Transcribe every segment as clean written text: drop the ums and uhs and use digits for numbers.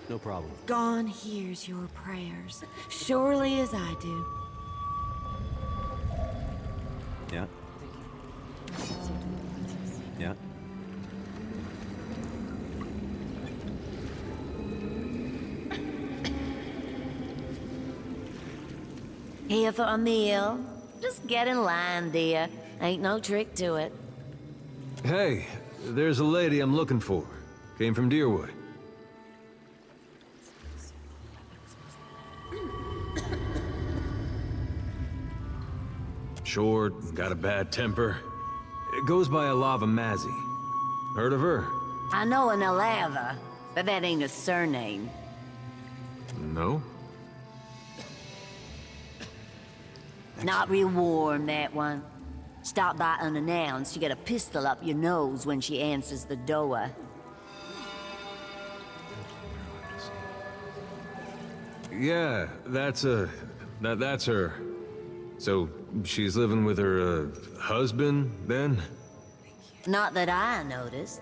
No problem. Gon hears your prayers, surely as I do. Yeah. Yeah. Here for a meal? Just get in line, dear. Ain't no trick to it. Hey, there's a lady I'm looking for. Came from Deerwood. Short, got a bad temper. It goes by a Lava Mazzy. Heard of her? I know an Alava, but that ain't a surname. No? Not real warm, that one. Stop by unannounced, you get a pistol up your nose when she answers the door. Yeah, that's her. So, she's living with her, husband, then? Not that I noticed.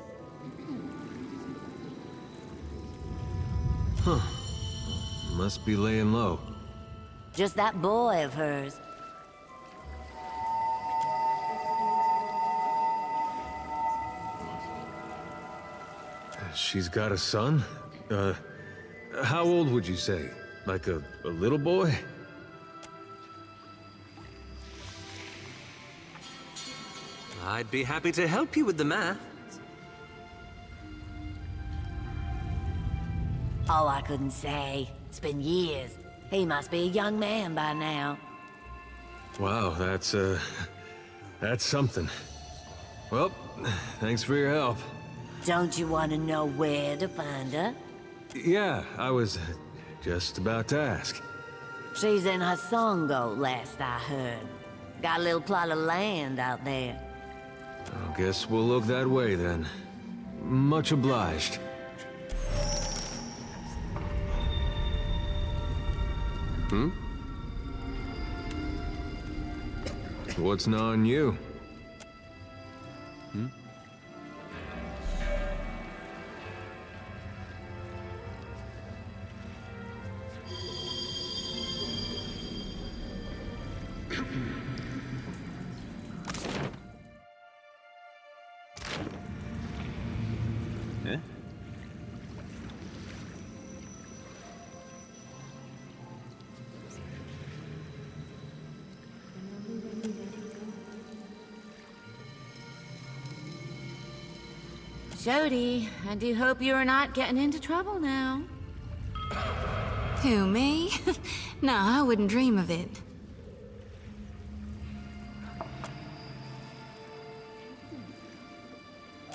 Must be laying low. Just that boy of hers. She's got a son? How old would you say? Like a little boy? I'd be happy to help you with the math. Oh, I couldn't say. It's been years. He must be a young man by now. Wow, that's something. Well, thanks for your help. Don't you want to know where to find her? Yeah, I was just about to ask. She's in Hasongo, last I heard. Got a little plot of land out there. I guess we'll look that way then. Much obliged. Hmm? What's gnawing you? Hmm? Yeah? Jody, I do hope you are not getting into trouble now. Who, me? No, I wouldn't dream of it.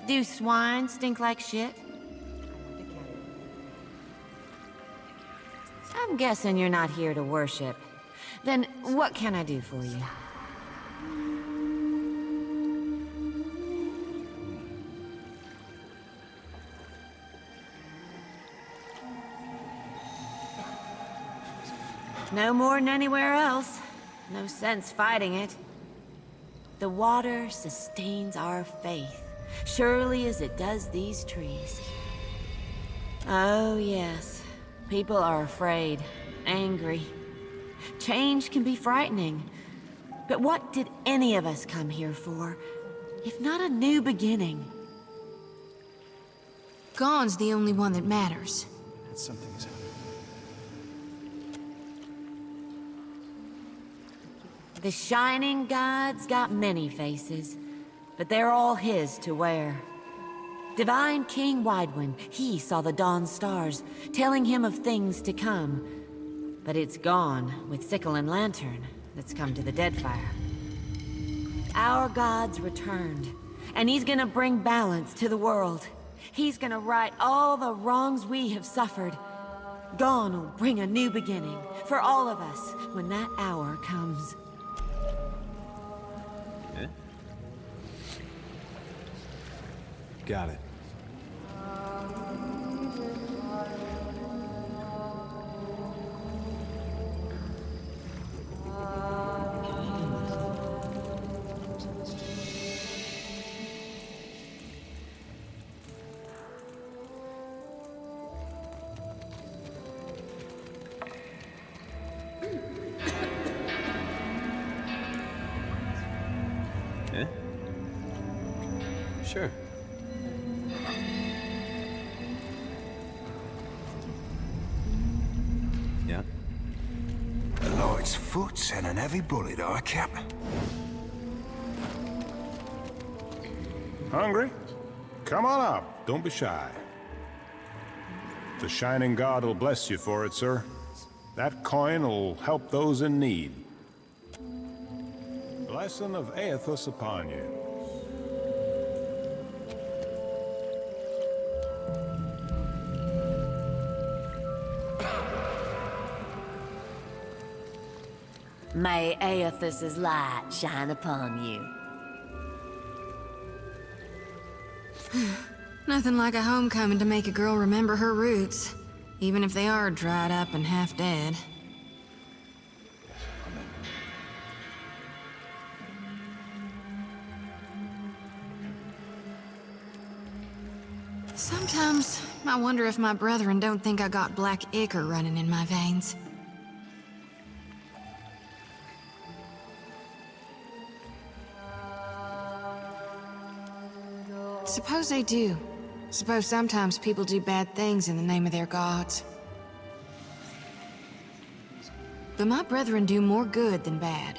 Do swine stink like shit? I'm guessing you're not here to worship. Then what can I do for you? No more than anywhere else. No sense fighting it. The water sustains our faith, surely as it does these trees. Oh, yes. People are afraid, angry. Change can be frightening. But what did any of us come here for, if not a new beginning? Gon's the only one that matters. Something's happening. The Shining God's got many faces, but they're all his to wear. Divine King Widewind, he saw the dawn stars, telling him of things to come. But it's gone with sickle and lantern that's come to the Deadfire. Our God's returned, and he's gonna bring balance to the world. He's gonna right all the wrongs we have suffered. Gon will bring a new beginning for all of us when that hour comes. Yeah? Got it. Sure. Yeah. A light's foot and an heavy bullet, I cap. Hungry? Come on up. Don't be shy. The Shining God will bless you for it, sir. That coin will help those in need. Blessing of Aethys upon you. May Aethys' light shine upon you. Nothing like a homecoming to make a girl remember her roots, even if they are dried up and half dead. Sometimes I wonder if my brethren don't think I got black ichor running in my veins. Suppose they do. Suppose sometimes people do bad things in the name of their gods. But my brethren do more good than bad,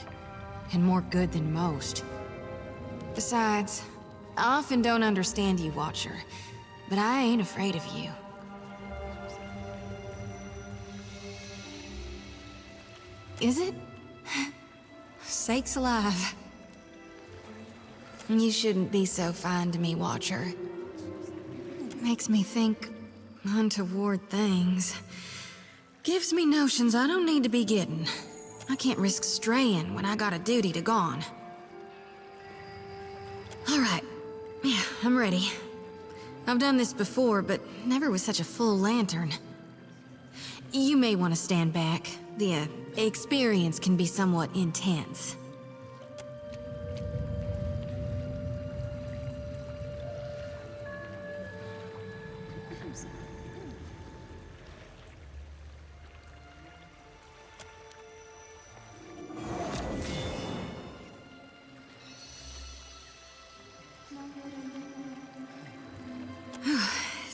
and more good than most. Besides, I often don't understand you, Watcher, but I ain't afraid of you. Is it? Sakes alive. You shouldn't be so fine to me, Watcher. Makes me think untoward things. Gives me notions I don't need to be getting. I can't risk straying when I got a duty to gone. All right. Yeah, I'm ready. I've done this before, but never with such a full lantern. You may want to stand back. The experience can be somewhat intense.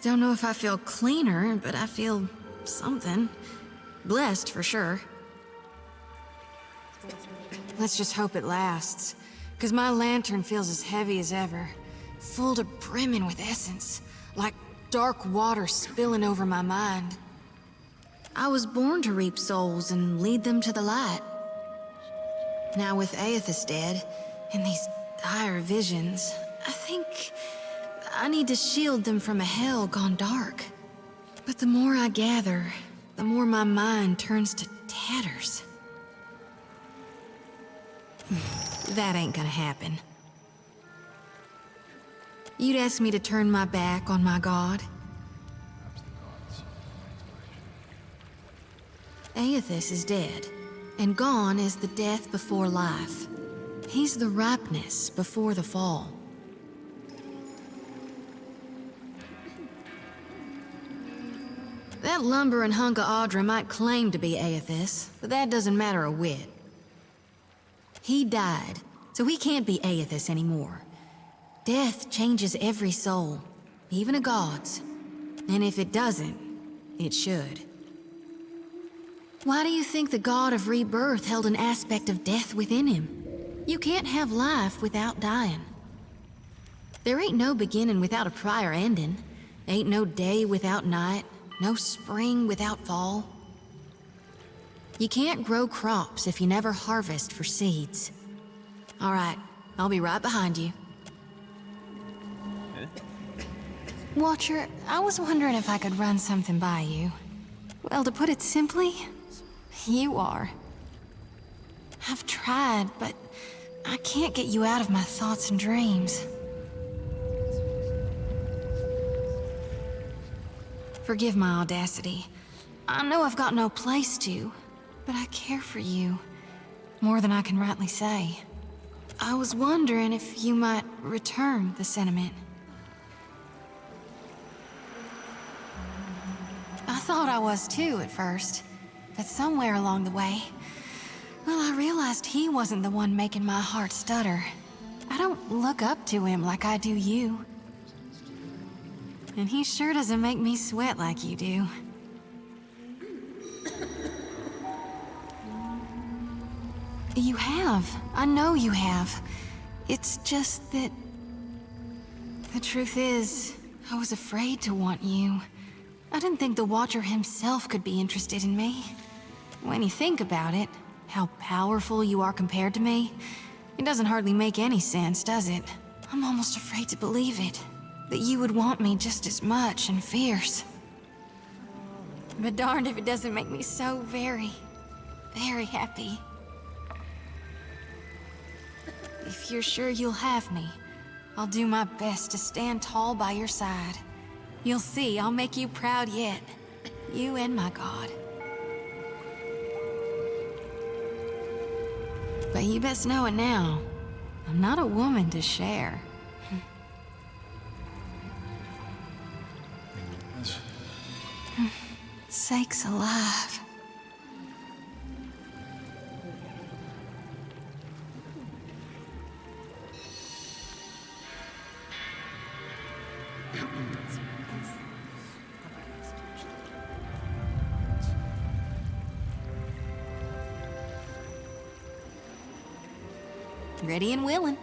Don't know if I feel cleaner, but I feel something. Blessed, for sure. Let's just hope it lasts, because my lantern feels as heavy as ever, full to brimming with essence, like dark water spilling over my mind. I was born to reap souls and lead them to the light. Now with Aethys dead, and these dire visions, I think I need to shield them from a hell gone dark. But the more I gather, the more my mind turns to tatters. That ain't gonna happen. You'd ask me to turn my back on my god? Aethys is dead, and gone is the death before life. He's the ripeness before the fall. That lumbering hunk of Audra might claim to be Aethys, but that doesn't matter a whit. He died, so he can't be Aethys anymore. Death changes every soul, even a god's. And if it doesn't, it should. Why do you think the god of rebirth held an aspect of death within him? You can't have life without dying. There ain't no beginning without a prior ending. Ain't no day without night. No spring without fall. You can't grow crops if you never harvest for seeds. All right, I'll be right behind you. Watcher, I was wondering if I could run something by you. Well, to put it simply, you are. I've tried, but I can't get you out of my thoughts and dreams. Forgive my audacity. I know I've got no place to, but I care for you. More than I can rightly say. I was wondering if you might return the sentiment. I thought I was too at first, but somewhere along the way, well, I realized he wasn't the one making my heart stutter. I don't look up to him like I do you. And he sure doesn't make me sweat like you do. You have. I know you have. It's just that... The truth is, I was afraid to want you. I didn't think the Watcher himself could be interested in me. When you think about it, how powerful you are compared to me, it doesn't hardly make any sense, does it? I'm almost afraid to believe it. That you would want me just as much and fierce. But darned if it doesn't make me so very, very happy. If you're sure you'll have me, I'll do my best to stand tall by your side. You'll see, I'll make you proud yet. You and my god. But you best know it now. I'm not a woman to share. Sakes alive. Ready and willing.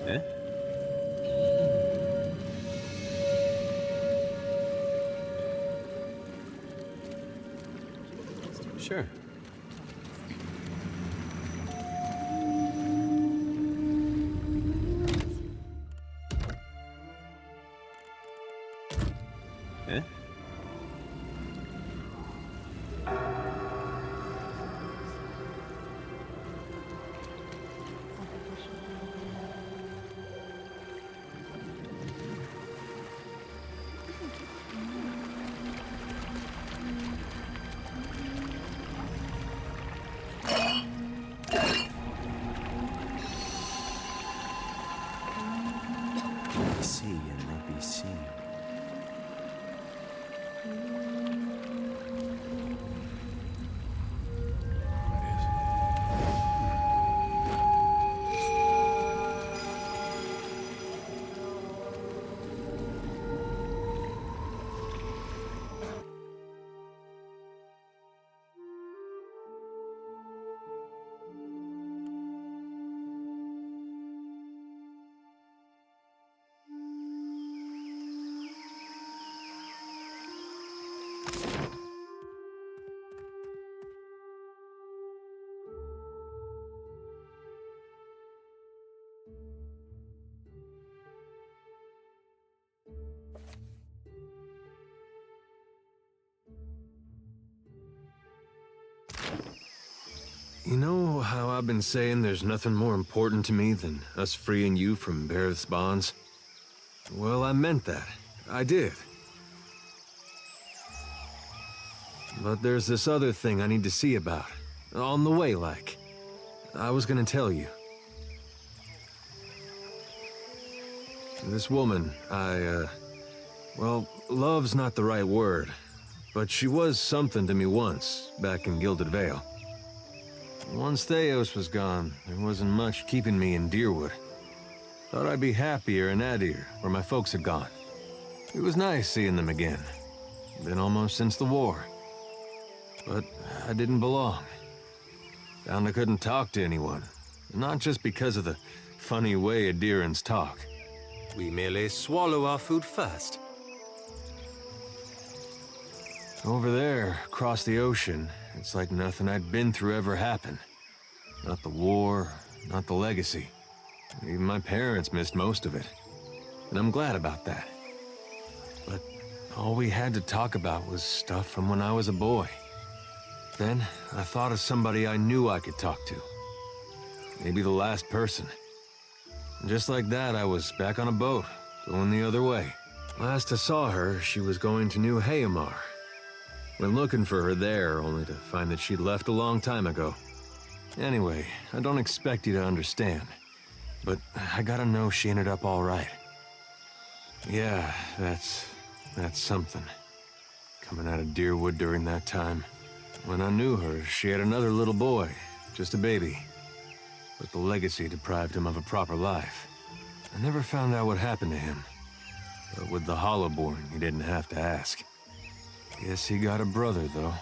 Eh? Sure. Eh? See and not be seen. You know how I've been saying there's nothing more important to me than us freeing you from Bareth's bonds? Well, I meant that. I did. But there's this other thing I need to see about. On the way, like. I was gonna tell you. This woman, well, love's not the right word. But she was something to me once, back in Gilded Vale. Once Theos was gone, there wasn't much keeping me in Deerwood. Thought I'd be happier in Adir, where my folks had gone. It was nice seeing them again. Been almost since the war. But I didn't belong. Found I couldn't talk to anyone. Not just because of the funny way Adirans talk. We merely swallow our food first. Over there, across the ocean, it's like nothing I'd been through ever happened. Not the war, not the legacy. Even my parents missed most of it. And I'm glad about that. But all we had to talk about was stuff from when I was a boy. Then I thought of somebody I knew I could talk to. Maybe the last person. Just like that, I was back on a boat, going the other way. Last I saw her, she was going to New Hayamar. Went looking for her there, only to find that she'd left a long time ago. Anyway, I don't expect you to understand, but I gotta know she ended up all right. Yeah, that's something. Coming out of Deerwood during that time. When I knew her, she had another little boy, just a baby. But the legacy deprived him of a proper life. I never found out what happened to him. But with the Hollowborn, he didn't have to ask. Guess he got a brother, though.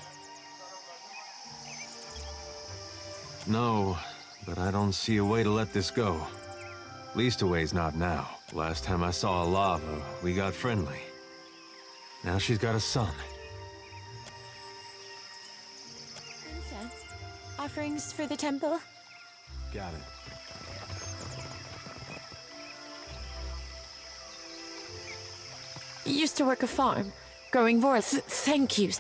No, but I don't see a way to let this go. Least a way's not now. Last time I saw Alava, we got friendly. Now she's got a son. Incense. Offerings for the temple. Got it. Used to work a farm, growing vorth. Thank you.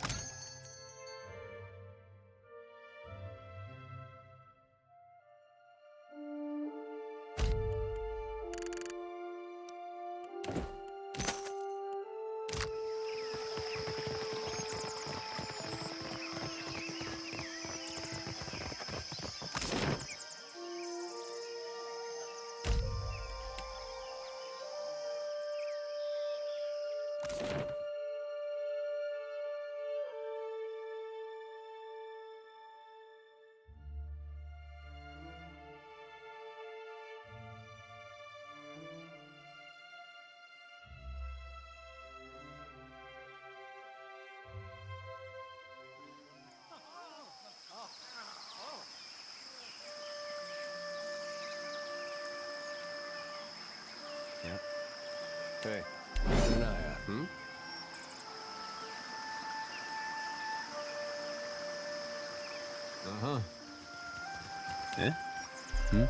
Yep. Hey, keep an eye out, hmm? Uh-huh. Yeah? Hmm?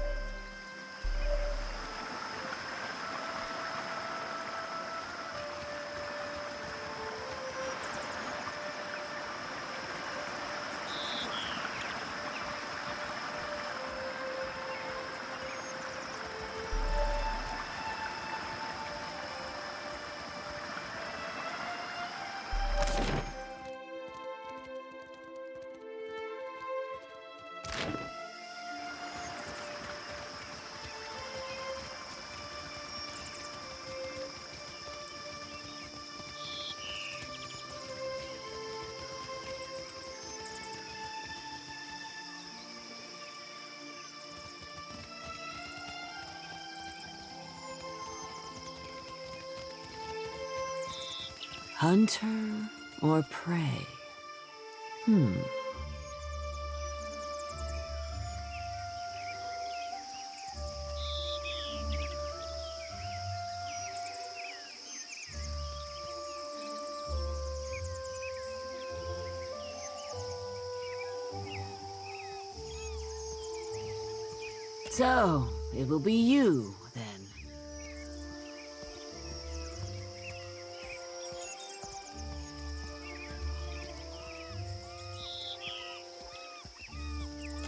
Hunter or prey? So, it will be you, then.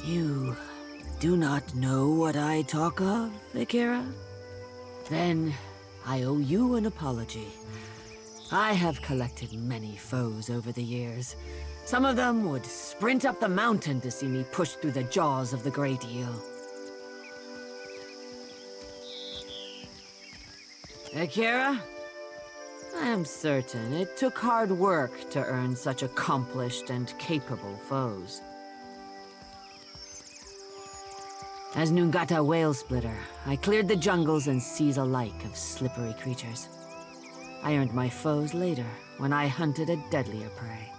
You do not know what I talk of, Akira? Then I owe you an apology. I have collected many foes over the years. Some of them would sprint up the mountain to see me push through the jaws of the Great Eel. Akira? I am certain it took hard work to earn such accomplished and capable foes. As Nungata Whale Splitter, I cleared the jungles and seas alike of slippery creatures. I earned my foes later, when I hunted a deadlier prey.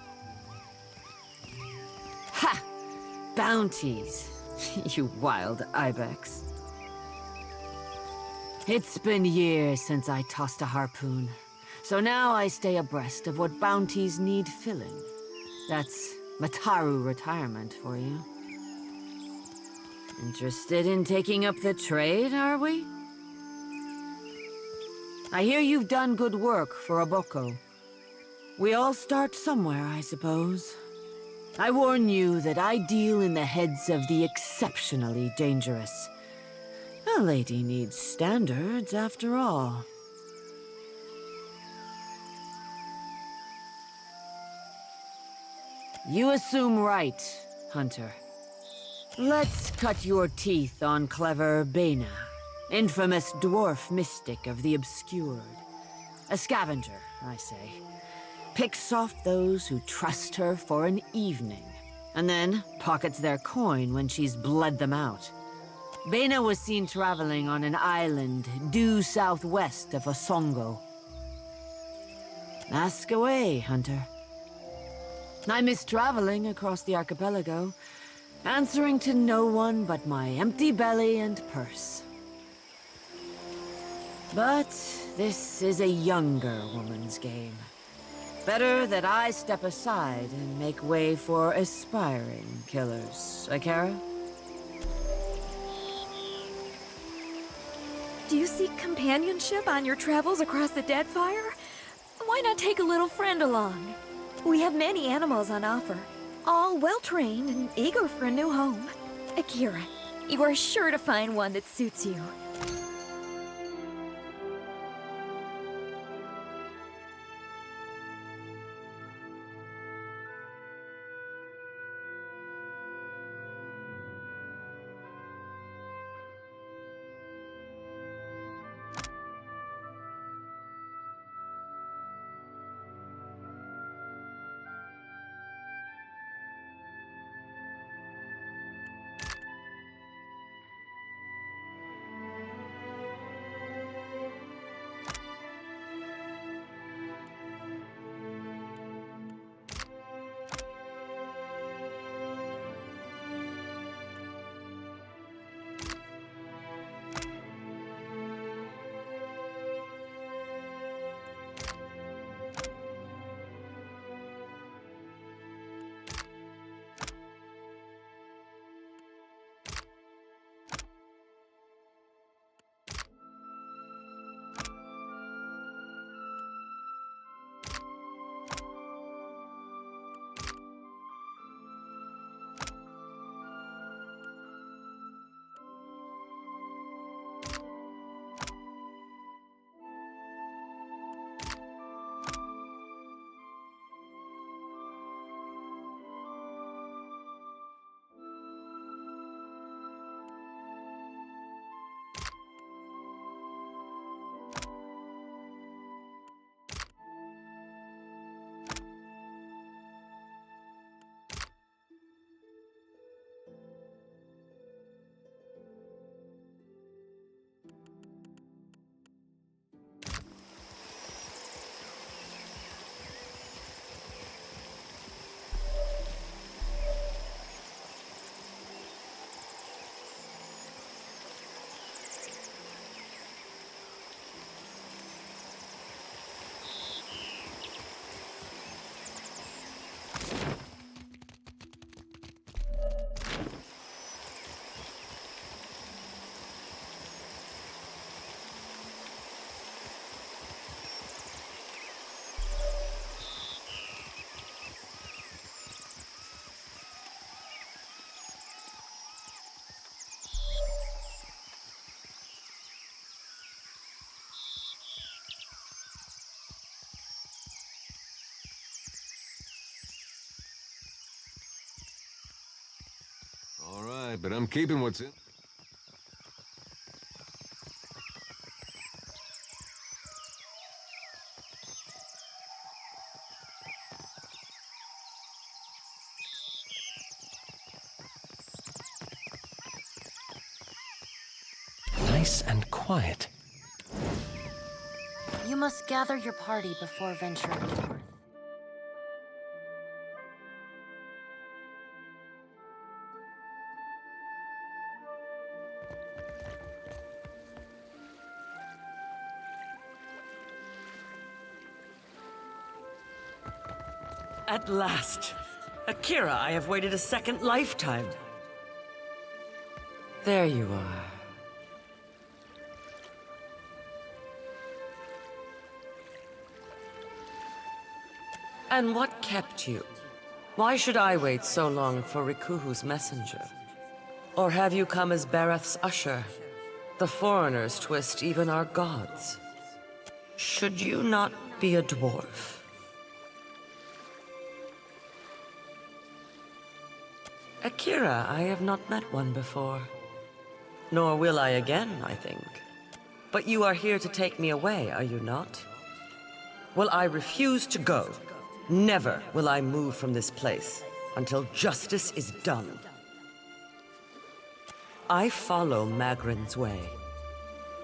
Ha! Bounties, you wild ibex. It's been years since I tossed a harpoon, so now I stay abreast of what bounties need filling. That's Mataru retirement for you. Interested in taking up the trade, are we? I hear you've done good work for Aboko. We all start somewhere, I suppose. I warn you that I deal in the heads of the exceptionally dangerous. A lady needs standards, after all. You assume right, Hunter. Let's cut your teeth on clever Bena, infamous dwarf mystic of the obscured. A scavenger, I say. Picks off those who trust her for an evening, and then pockets their coin when she's bled them out. Bena was seen traveling on an island due southwest of Osongo. Ask away, Hunter. I miss traveling across the archipelago, answering to no one but my empty belly and purse. But this is a younger woman's game. Better that I step aside and make way for aspiring killers. Akara? Do you seek companionship on your travels across the Deadfire? Why not take a little friend along? We have many animals on offer, all well-trained and eager for a new home. Akira, you are sure to find one that suits you. All right, but I'm keeping what's in. Nice and quiet. You must gather your party before venturing forth. At last! Akira, I have waited a second lifetime. There you are. And what kept you? Why should I wait so long for Rikuhu's messenger? Or have you come as Bareth's usher? The foreigners twist even our gods. Should you not be a dwarf? Akira, I have not met one before. Nor will I again, I think. But you are here to take me away, are you not? Well, I refuse to go. Never will I move from this place until justice is done. I follow Magrin's way.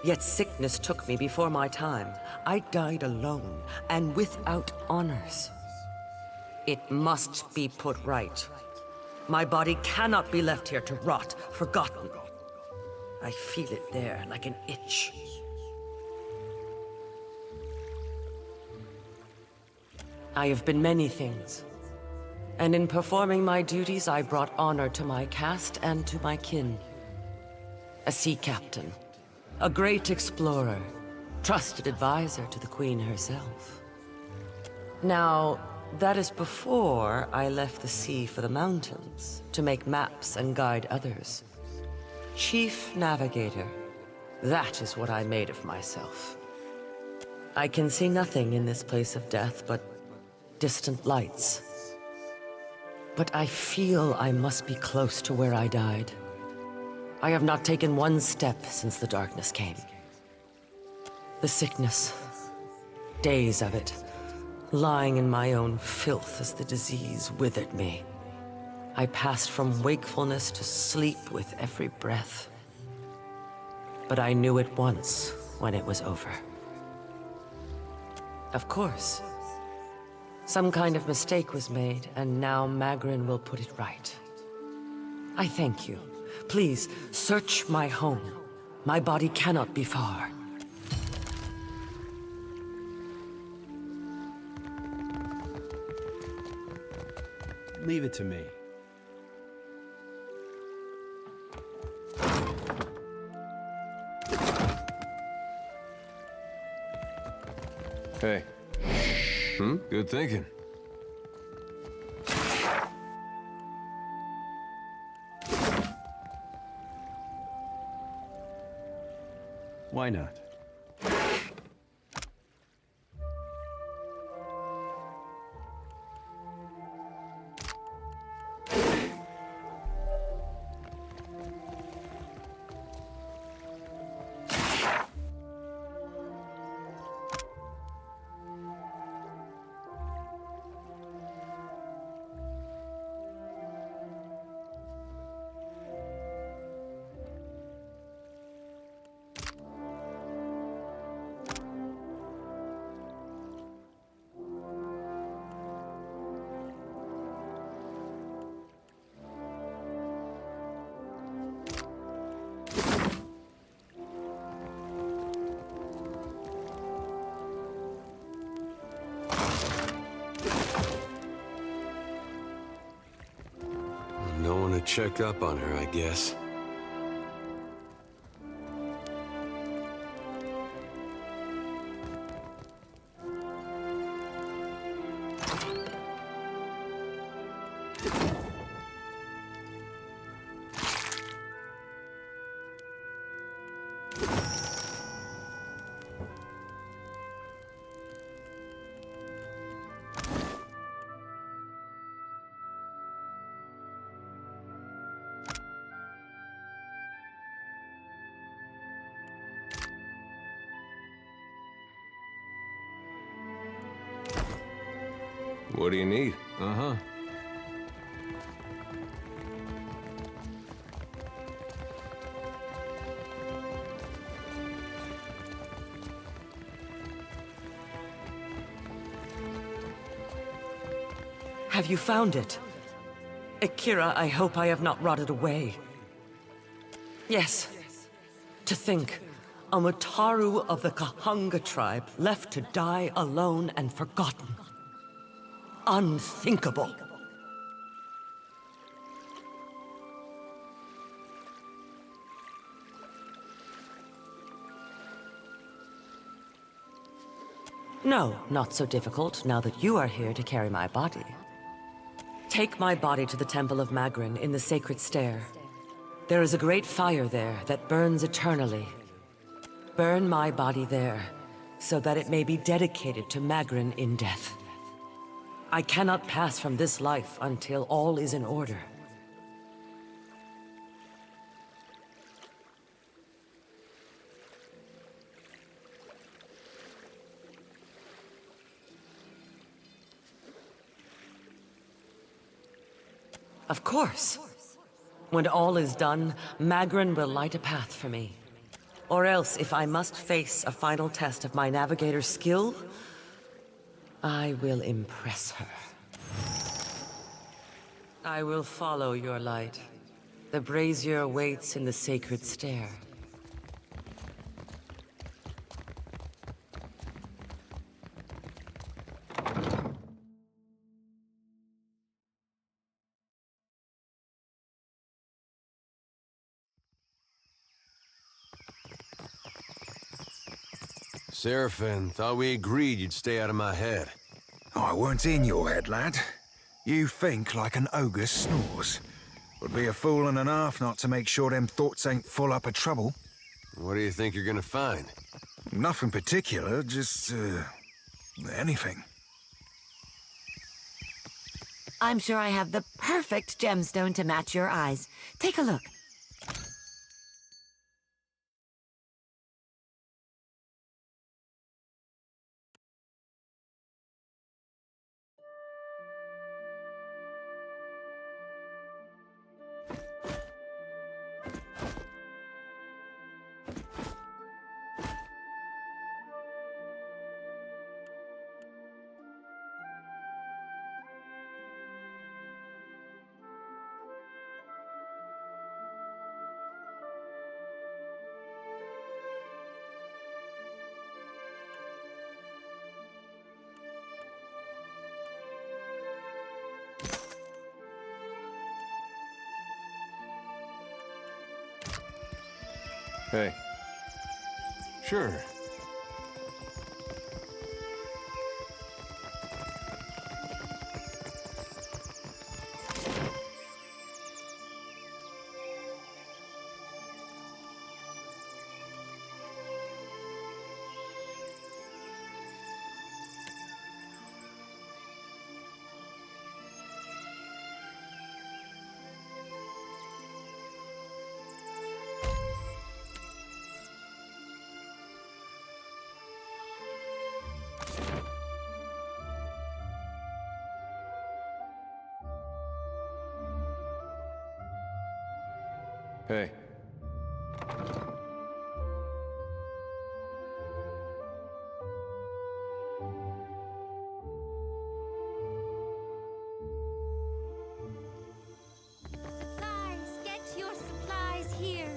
Yet sickness took me before my time. I died alone and without honors. It must be put right. My body cannot be left here to rot, forgotten. I feel it there like an itch. I have been many things. And in performing my duties, I brought honor to my caste and to my kin. A sea captain, a great explorer, trusted advisor to the Queen herself. Now, that is before I left the sea for the mountains to make maps and guide others. Chief Navigator, that is what I made of myself. I can see nothing in this place of death but distant lights. But I feel I must be close to where I died. I have not taken one step since the darkness came. The sickness, days of it, lying in my own filth as the disease withered me. I passed from wakefulness to sleep with every breath. But I knew at once when it was over. Of course. Some kind of mistake was made, and now Magrin will put it right. I thank you. Please, search my home. My body cannot be far. Leave it to me. Hey. Good thinking. Why not? No one to check up on her, I guess. What do you need? Uh-huh. Have you found it? Akira, I hope I have not rotted away. Yes. To think, a Mutaru of the Kahanga tribe left to die alone and forgotten. Unthinkable. No, not so difficult now that you are here to carry my body. Take my body to the Temple of Magrin in the Sacred Stair. There is a great fire there that burns eternally, Burn my body there, so that it may be dedicated to Magrin in death. I cannot pass from this life until all is in order. Of course. When all is done, Magrin will light a path for me. Or else, if I must face a final test of my navigator's skill, I will impress her. I will follow your light. The brazier waits in the sacred stair. Seraphim, thought we agreed you'd stay out of my head. I weren't in your head, lad. You think like an ogre snores. Would be a fool and a half not to make sure them thoughts ain't full up of trouble. What do you think you're gonna find? Nothing particular, just, anything. I'm sure I have the perfect gemstone to match your eyes. Take a look. Hey. Sure. Hey. Supplies! Get your supplies here!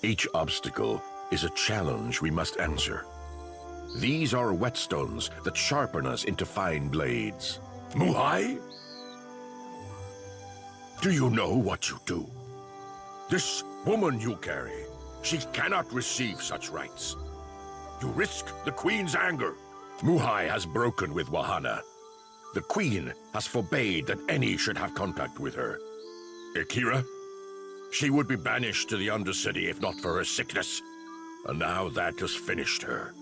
Each obstacle is a challenge we must answer. These are whetstones that sharpen us into fine blades. Muhai? Do you know what you do? This woman you carry, she cannot receive such rights. You risk the Queen's anger. Muhai has broken with Wahana. The Queen has forbade that any should have contact with her. Akira? She would be banished to the Undercity if not for her sickness. And now that has finished her.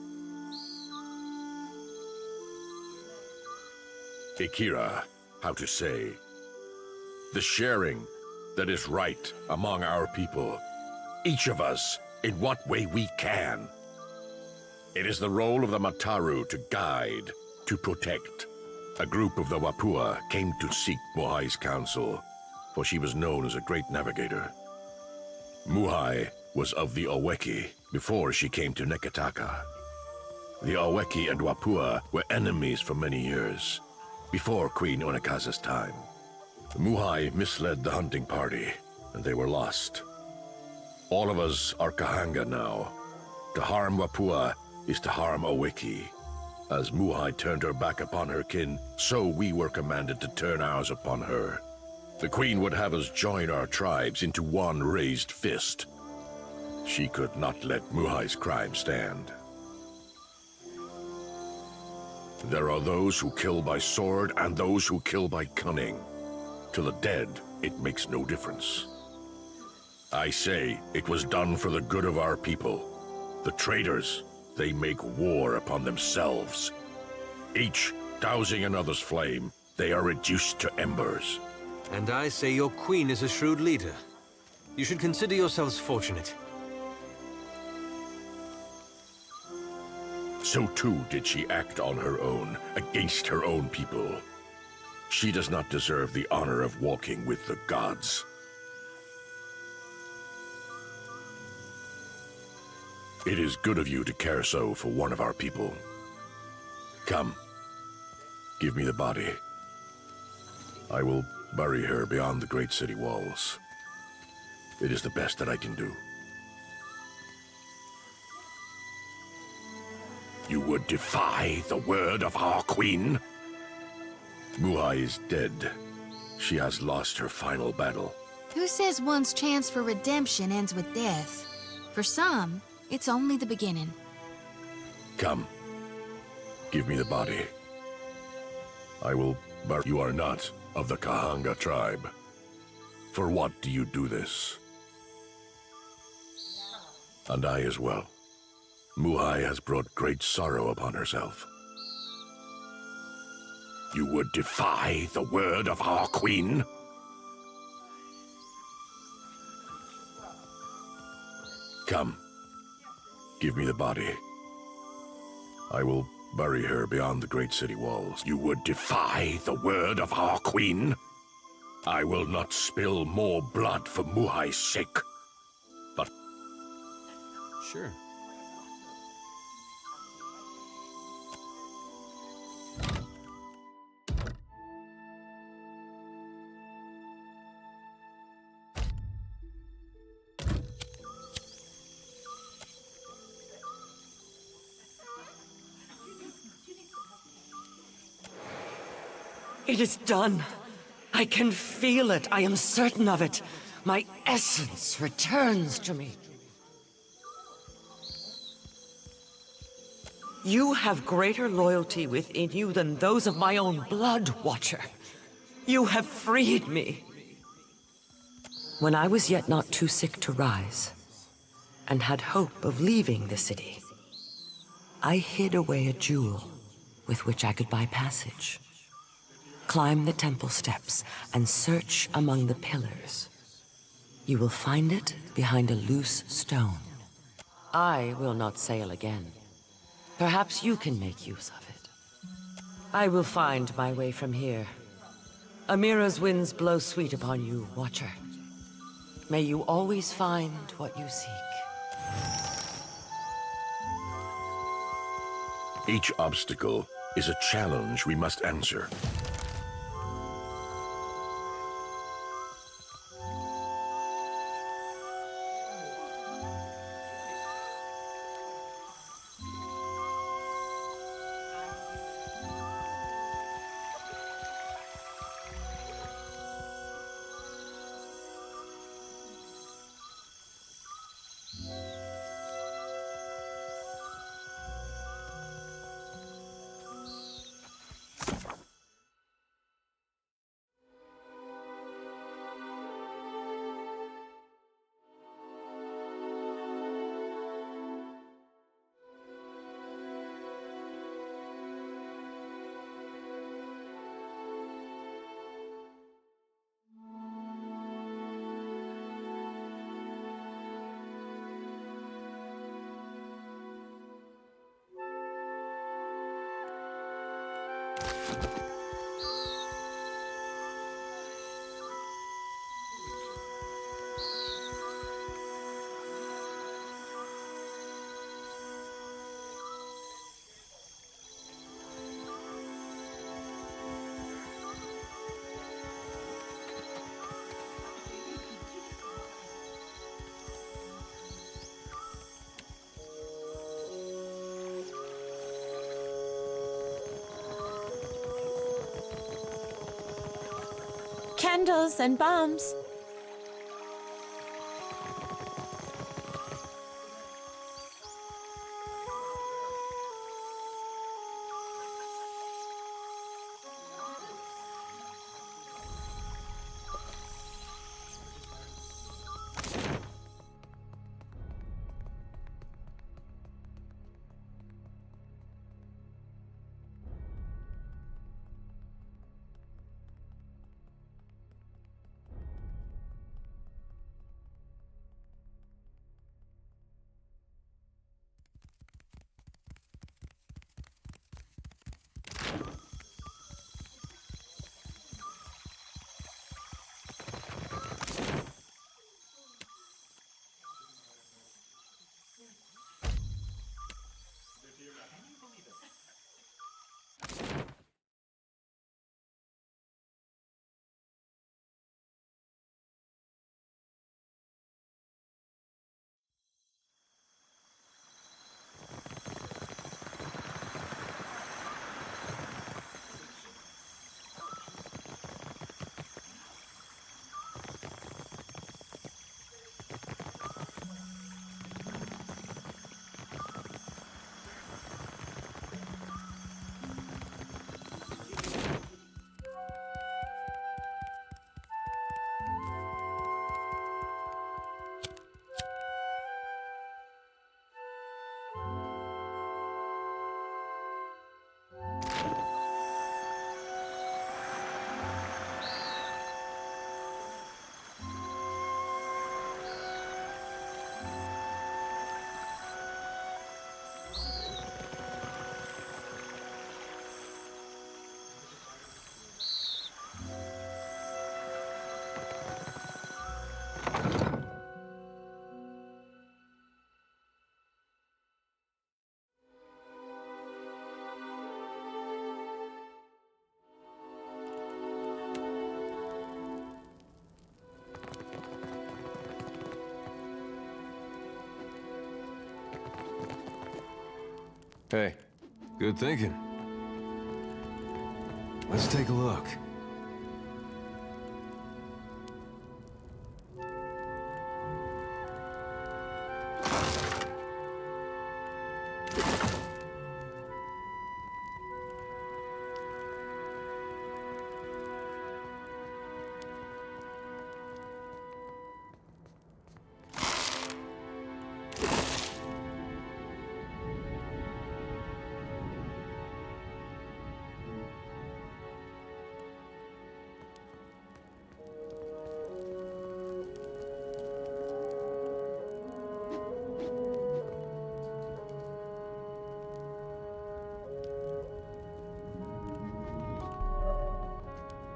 Akira, how to say, the sharing that is right among our people, each of us in what way we can. It is the role of the Mataru to guide, to protect. A group of the Wapua came to seek Muhai's counsel, for she was known as a great navigator. Muhai was of the Oweki before she came to Neketaka. The Oweki and Wapua were enemies for many years, before Queen Onekaza's time. Muhai misled the hunting party, and they were lost. All of us are Kahanga now. To harm Wapua is to harm Oweki. As Muhai turned her back upon her kin, so we were commanded to turn ours upon her. The Queen would have us join our tribes into one raised fist. She could not let Muhai's crime stand. There are those who kill by sword and those who kill by cunning. To the dead, it makes no difference. I say it was done for the good of our people. The traitors, they make war upon themselves. Each dousing another's flame, they are reduced to embers. And I say your queen is a shrewd leader. You should consider yourselves fortunate. So too did she act on her own, against her own people. She does not deserve the honor of walking with the gods. It is good of you to care so for one of our people. Come, give me the body. I will bury her beyond the great city walls. It is the best that I can do. You would defy the word of our queen? Muhai is dead. She has lost her final battle. Who says one's chance for redemption ends with death? For some, it's only the beginning. Come. Give me the body. I will bury... You are not of the Kahanga tribe. For what do you do this? And I as well. Muhai has brought great sorrow upon herself. You would defy the word of our queen? Come. Give me the body. I will bury her beyond the great city walls. You would defy the word of our queen? I will not spill more blood for Muhai's sake. But... Sure. It is done. I can feel it. I am certain of it. My essence returns to me. You have greater loyalty within you than those of my own blood, Watcher. You have freed me. When I was yet not too sick to rise, and had hope of leaving the city, I hid away a jewel with which I could buy passage. Climb the temple steps and search among the pillars. You will find it behind a loose stone. I will not sail again. Perhaps you can make use of it. I will find my way from here. Amira's winds blow sweet upon you, Watcher. May you always find what you seek. Each obstacle is a challenge we must answer. candles and bombs. Hey. Good thinking. Let's take a look.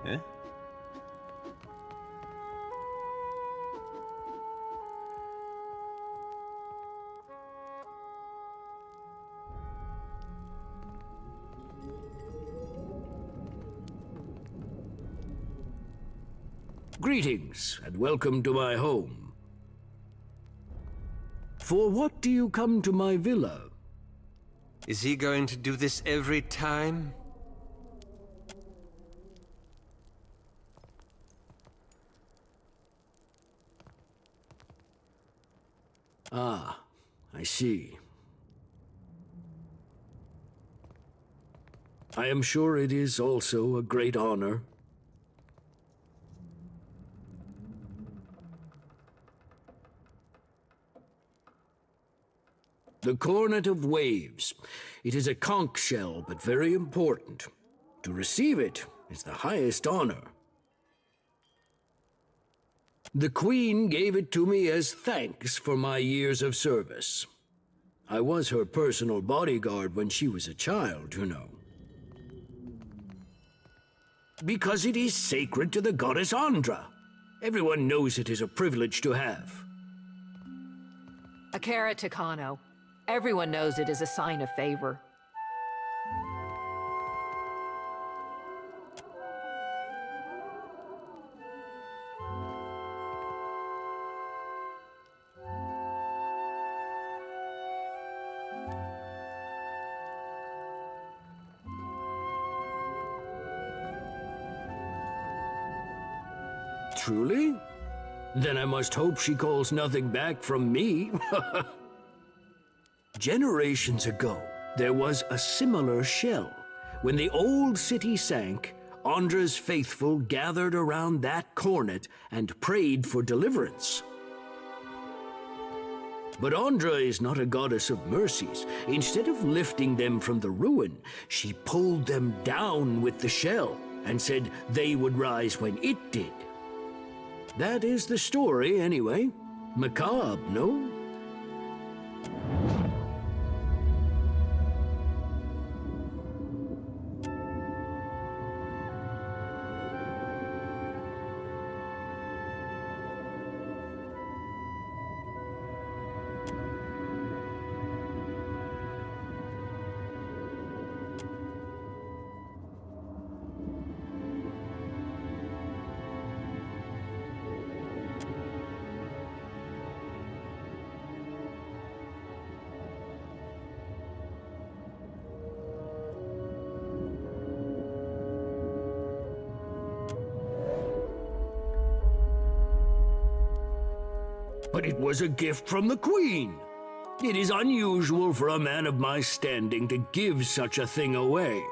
Eh? Greetings, and welcome to my home. For what do you come to my villa? Is he going to do this every time? Ah, I see. I am sure it is also a great honor. The Cornet of Waves. It is a conch shell, but very important. To receive it is the highest honor. The Queen gave it to me as thanks for my years of service. I was her personal bodyguard when she was a child, you know. Because it is sacred to the goddess Andra. Everyone knows it is a privilege to have. A carrot to Kano. Everyone knows it is a sign of favor. Truly? Then I must hope she calls nothing back from me. Generations ago, there was a similar shell. When the old city sank, Andra's faithful gathered around that cornet and prayed for deliverance. But Andra is not a goddess of mercies. Instead of lifting them from the ruin, she pulled them down with the shell and said they would rise when it did. That is the story, anyway. Macabre, no? But it was a gift from the Queen. It is unusual for a man of my standing to give such a thing away.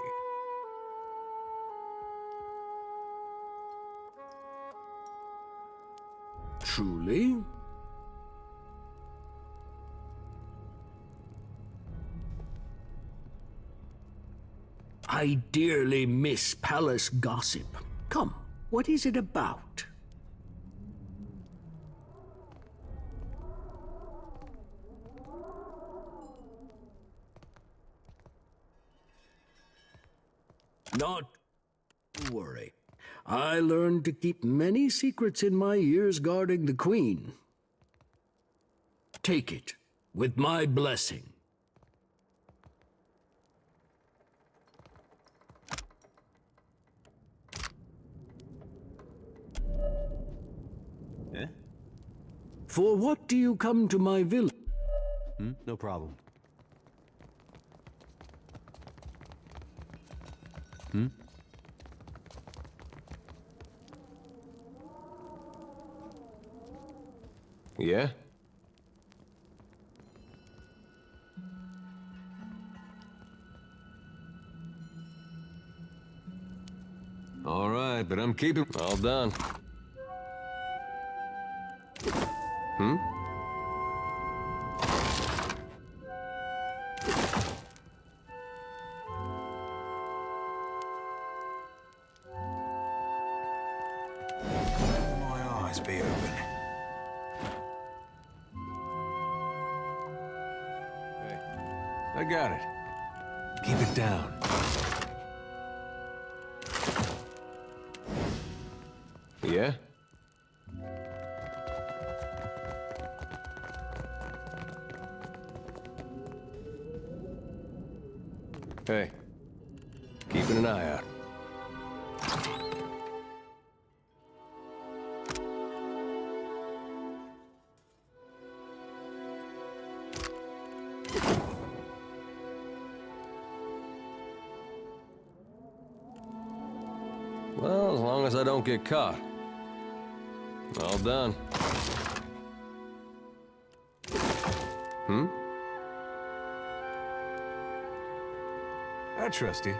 Truly? I dearly miss palace gossip. Come, what is it about? Not to worry. I learned to keep many secrets in my years guarding the Queen. Take it, with my blessing. Eh? For what do you come to my village? No problem. Yeah? All right, but I'm keeping... All done. My eyes be open. I got it. Keep it down. Yeah? Hey, keeping an eye out. Well, as long as I don't get caught. All done. I trust you.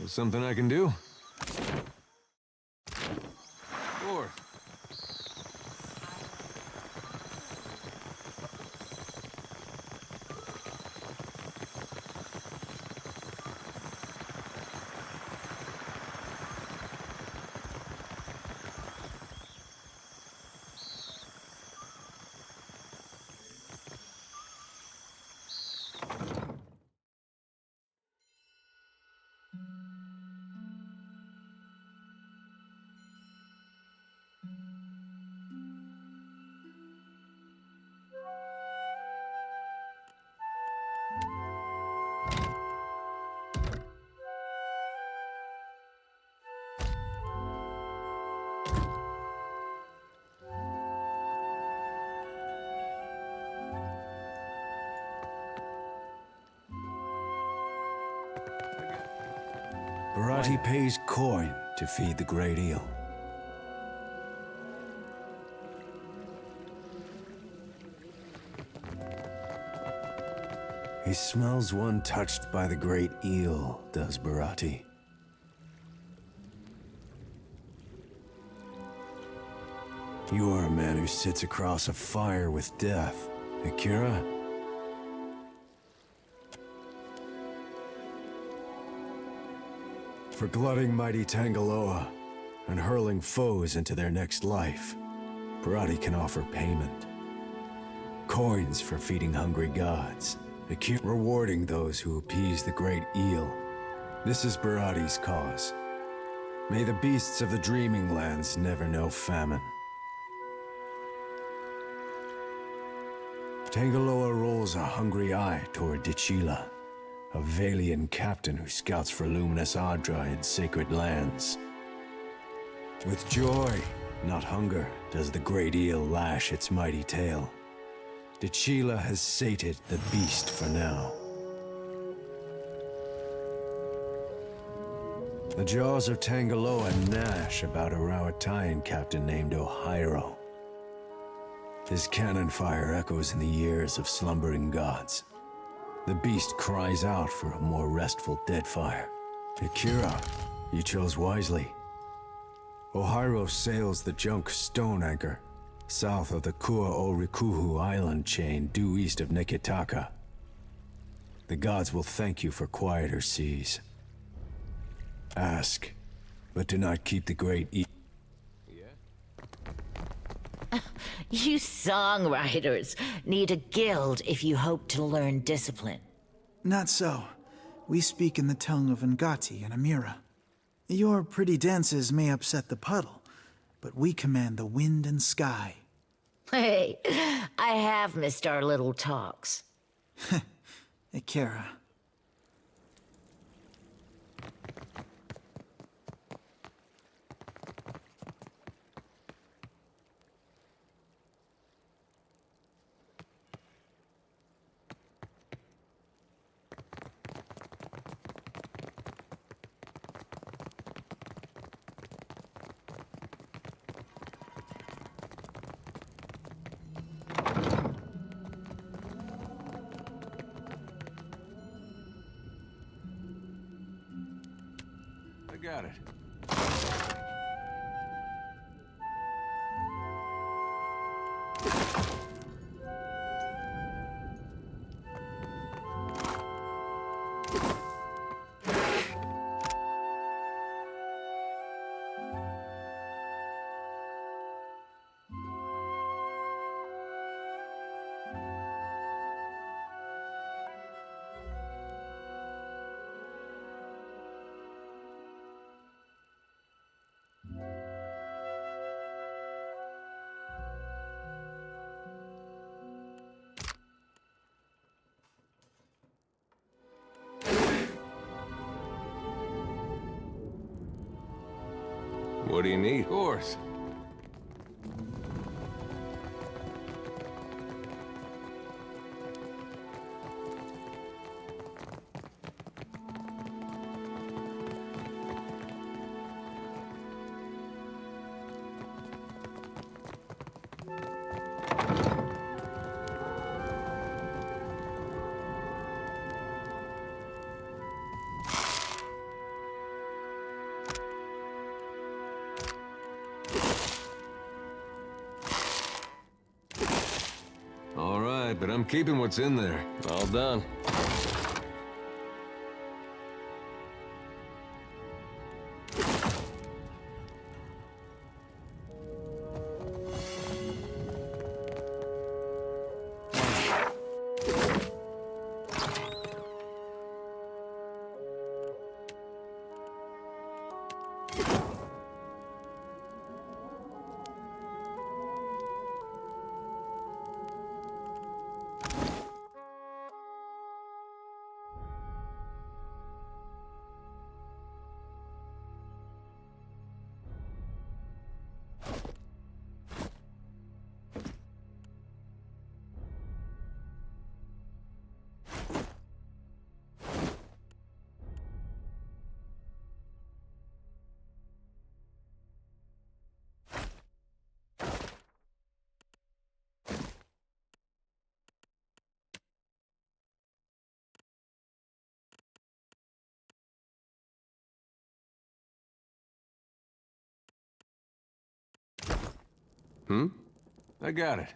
Something I can do? Or... Barati pays coin to feed the great eel. He smells one touched by the great eel, does Barati. You are a man who sits across a fire with death, Akira. For glutting mighty Tangaloa and hurling foes into their next life, Barati can offer payment. Coins for feeding hungry gods, rewarding those who appease the great eel. This is Barati's cause. May the beasts of the dreaming lands never know famine. Tangaloa rolls a hungry eye toward Dichila, a Valian captain who scouts for luminous Adra in sacred lands. With joy, not hunger, does the great eel lash its mighty tail. Dichila has sated the beast for now. The jaws of Tangaloa gnash about a Rauatayan captain named Ohairo. His cannon fire echoes in the ears of slumbering gods. The beast cries out for a more restful Deadfire. Akira, you chose wisely. Ohairo sails the junk Stone Anchor, south of the Kua-o-Rikuhu island chain due east of Nikitaka. The gods will thank you for quieter seas. Ask, but do not keep the great You songwriters need a guild if you hope to learn discipline. Not so. We speak in the tongue of Ngati and Amira. Your pretty dances may upset the puddle, but we command the wind and sky. Hey, I have missed our little talks. Akira. I got it. What do you need? Of course. right, but I'm keeping what's in there. All done. I got it.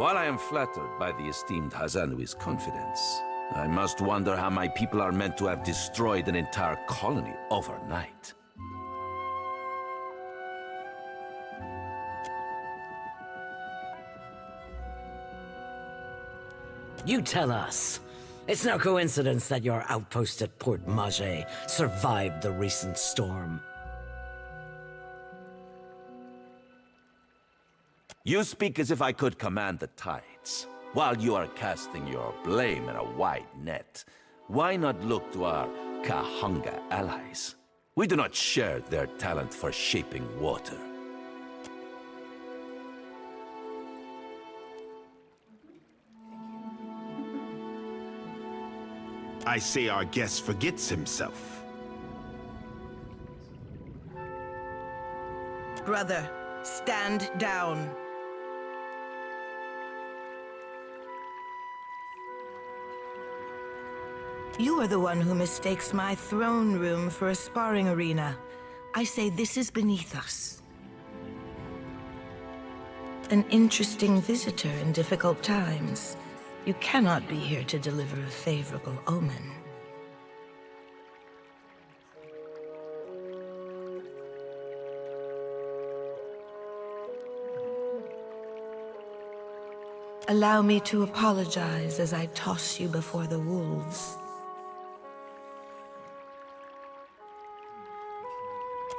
While I am flattered by the esteemed Hazanui's confidence, I must wonder how my people are meant to have destroyed an entire colony overnight. You tell us. It's no coincidence that your outpost at Port Mage survived the recent storm. You speak as if I could command the tides. While you are casting your blame in a wide net, why not look to our Kahanga allies? We do not share their talent for shaping water. I say our guest forgets himself. Brother, stand down. You are the one who mistakes my throne room for a sparring arena. I say this is beneath us. An interesting visitor in difficult times. You cannot be here to deliver a favorable omen. Allow me to apologize as I toss you before the wolves.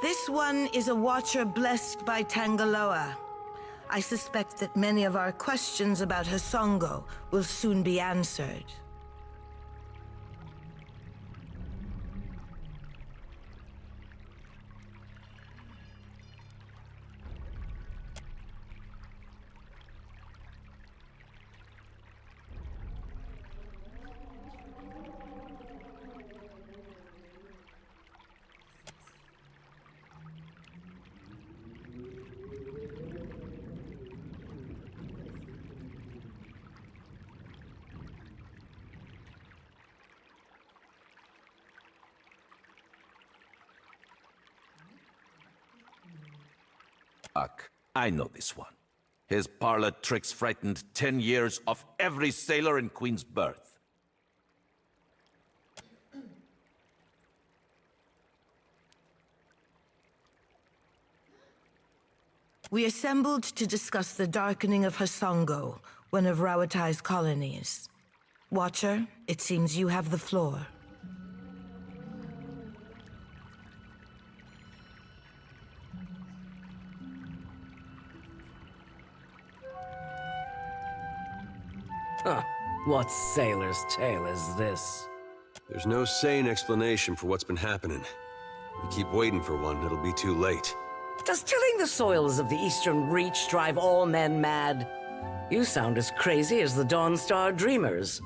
This one is a watcher blessed by Tangaloa. I suspect that many of our questions about Hasongo will soon be answered. I know this one. His parlor tricks frightened 10 years of every sailor in Queen's Birth. We assembled to discuss the darkening of Hasongo, one of Rawatai's colonies. Watcher, it seems you have the floor. Huh. What sailor's tale is this? There's no sane explanation for what's been happening. We keep waiting for one, it'll be too late. Does tilling the soils of the Eastern Reach drive all men mad? You sound as crazy as the Dawnstar Dreamers.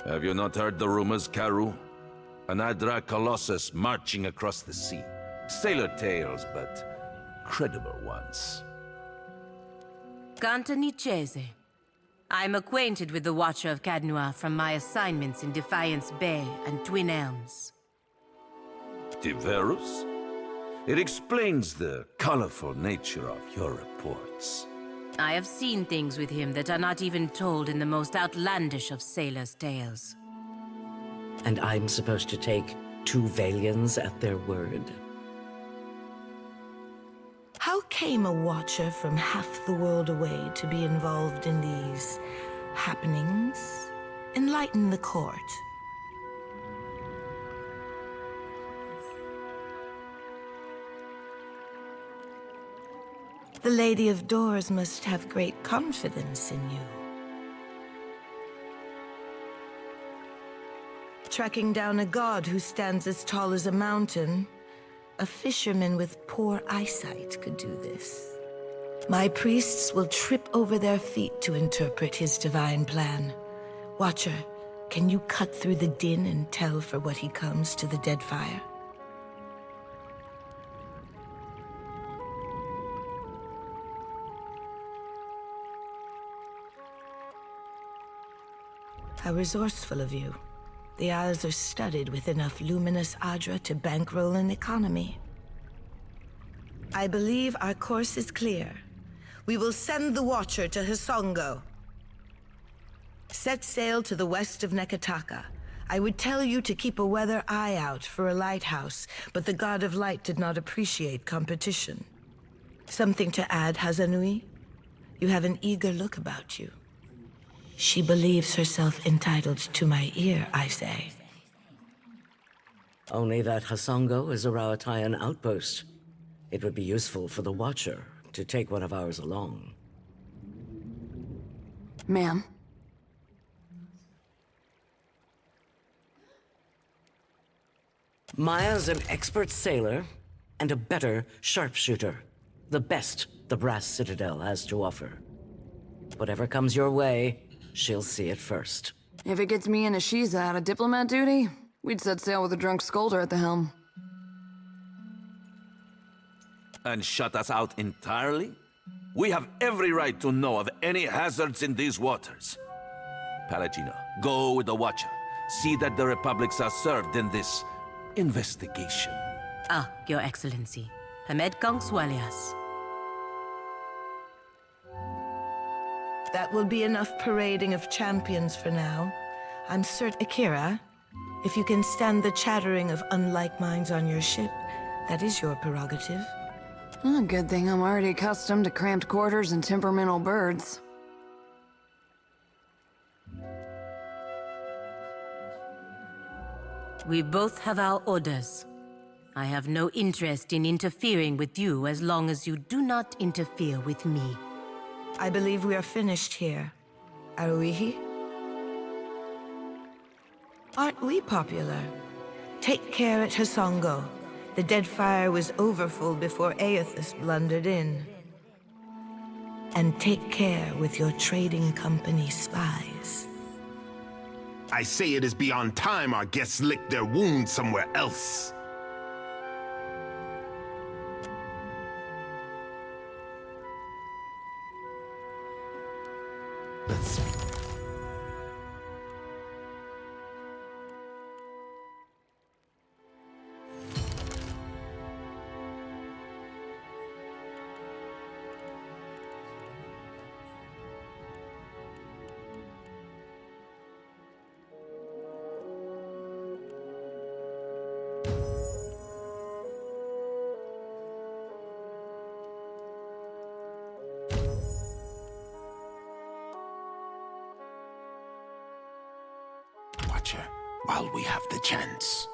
Have you not heard the rumors, Karu? An Adra Colossus marching across the sea. Sailor tales, but credible ones. Ganta Nichese. I'm acquainted with the Watcher of Cadnua from my assignments in Defiance Bay and Twin Elms. Diverus? It explains the colorful nature of your reports. I have seen things with him that are not even told in the most outlandish of sailors' tales. And I'm supposed to take two Valians at their word? How came a Watcher from half the world away to be involved in these happenings? Enlighten the court. The Lady of Doors must have great confidence in you. Tracking down a god who stands as tall as a mountain, a fisherman with poor eyesight could do this. My priests will trip over their feet to interpret his divine plan. Watcher, can you cut through the din and tell for what he comes to the Deadfire? How resourceful of you. The Isles are studded with enough luminous Adra to bankroll an economy. I believe our course is clear. We will send the Watcher to Hisongo. Set sail to the west of Nekataka. I would tell you to keep a weather eye out for a lighthouse, but the God of Light did not appreciate competition. Something to add, Hazanui? You have an eager look about you. She believes herself entitled to my ear, I say. Only that Hasongo is a Rawatayan outpost. It would be useful for the Watcher to take one of ours along. Ma'am? Maya's an expert sailor and a better sharpshooter. The best the Brass Citadel has to offer. Whatever comes your way, she'll see it first. If it gets me and Ashiza out of diplomat duty, we'd set sail with a drunk scolder at the helm. And shut us out entirely? We have every right to know of any hazards in these waters. Palagino, go with the Watcher. See that the Republics are served in this investigation. Ah, Your Excellency. Hamed Kongswalias. That will be enough parading of champions for now. I'm cert Akira. If you can stand the chattering of unlike minds on your ship, that is your prerogative. Oh, good thing I'm already accustomed to cramped quarters and temperamental birds. We both have our orders. I have no interest in interfering with you as long as you do not interfere with me. I believe we are finished here. Aruihi? Aren't we popular? Take care at Hisongo. The Deadfire was overfull before Aethys blundered in. And take care with your trading company spies. I say it is beyond time our guests lick their wounds somewhere else. Let's... Watcher, while we have the chance.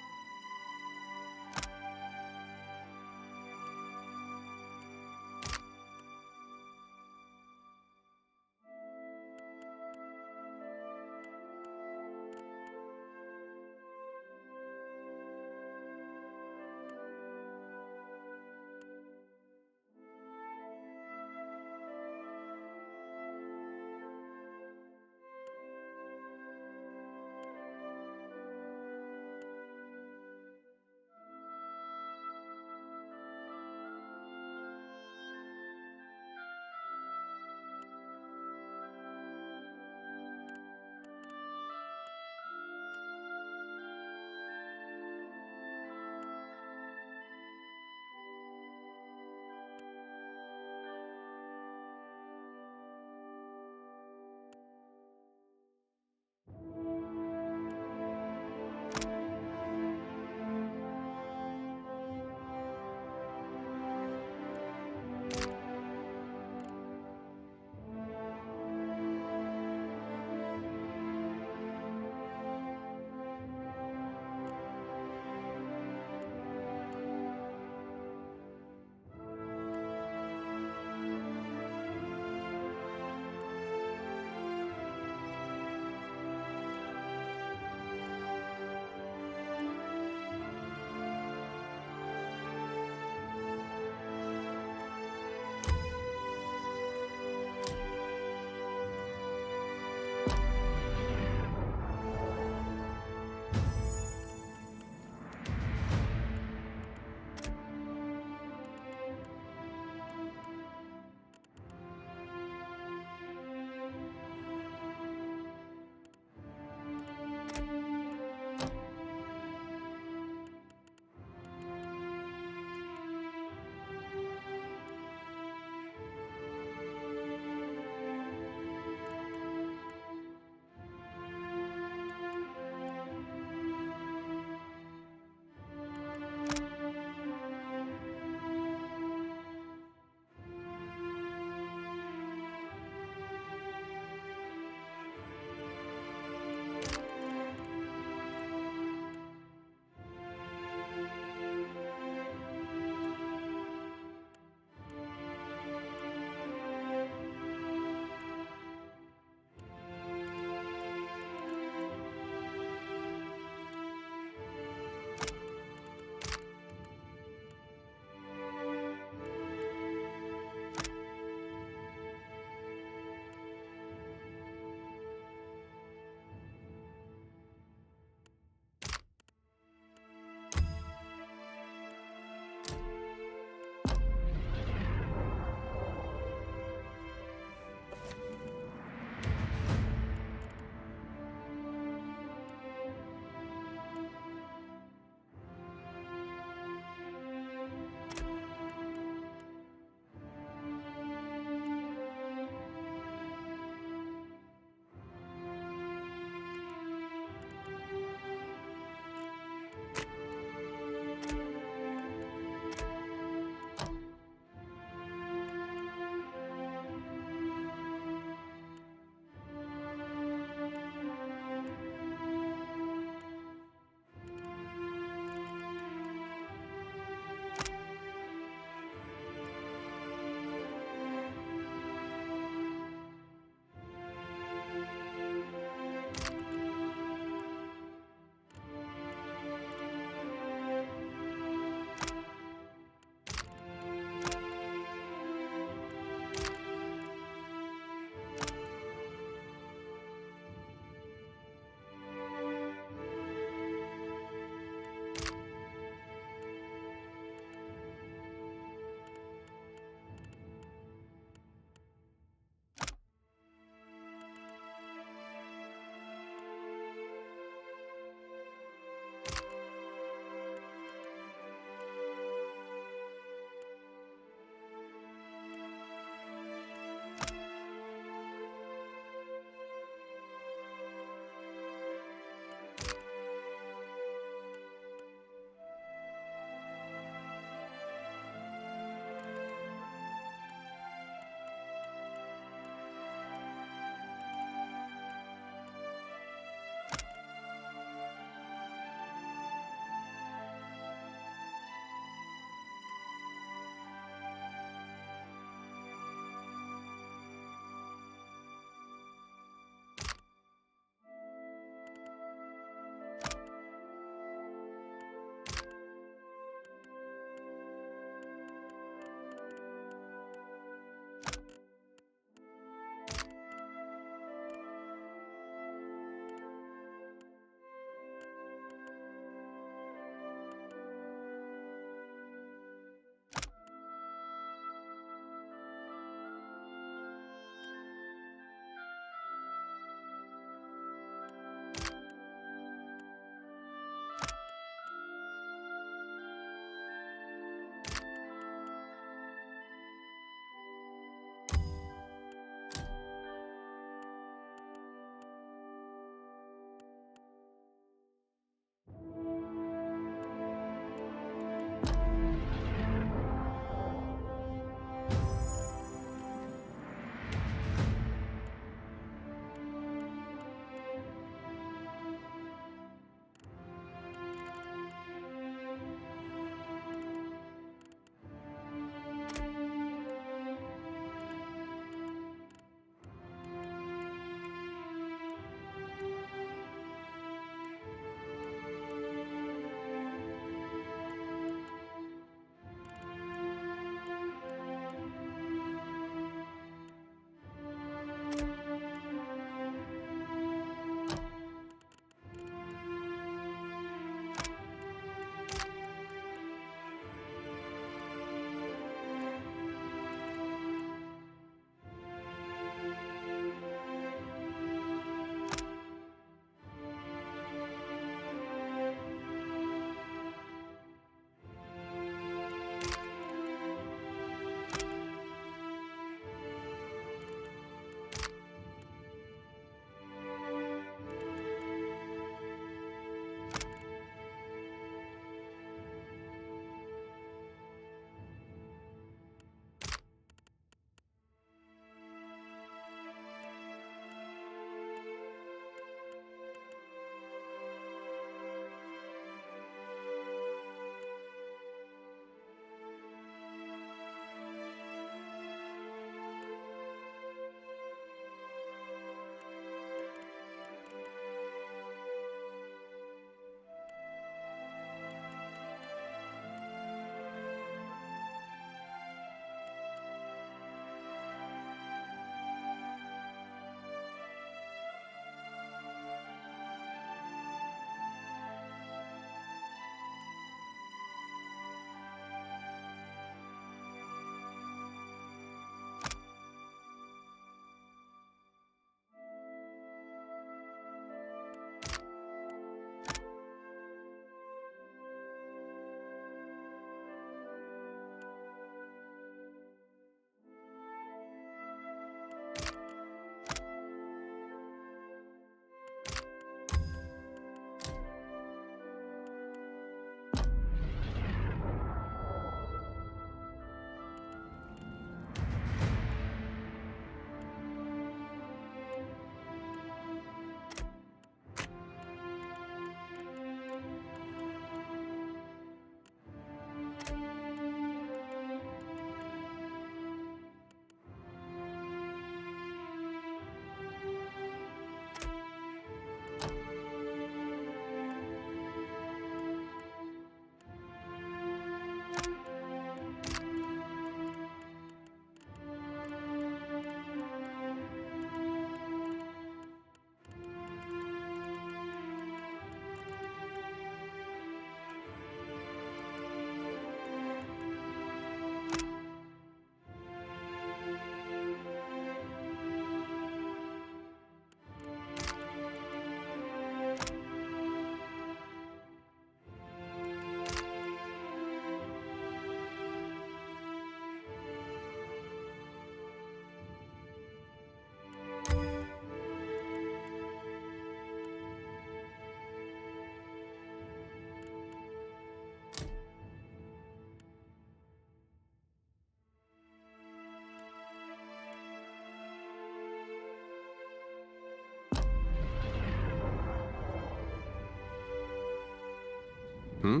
Hmm?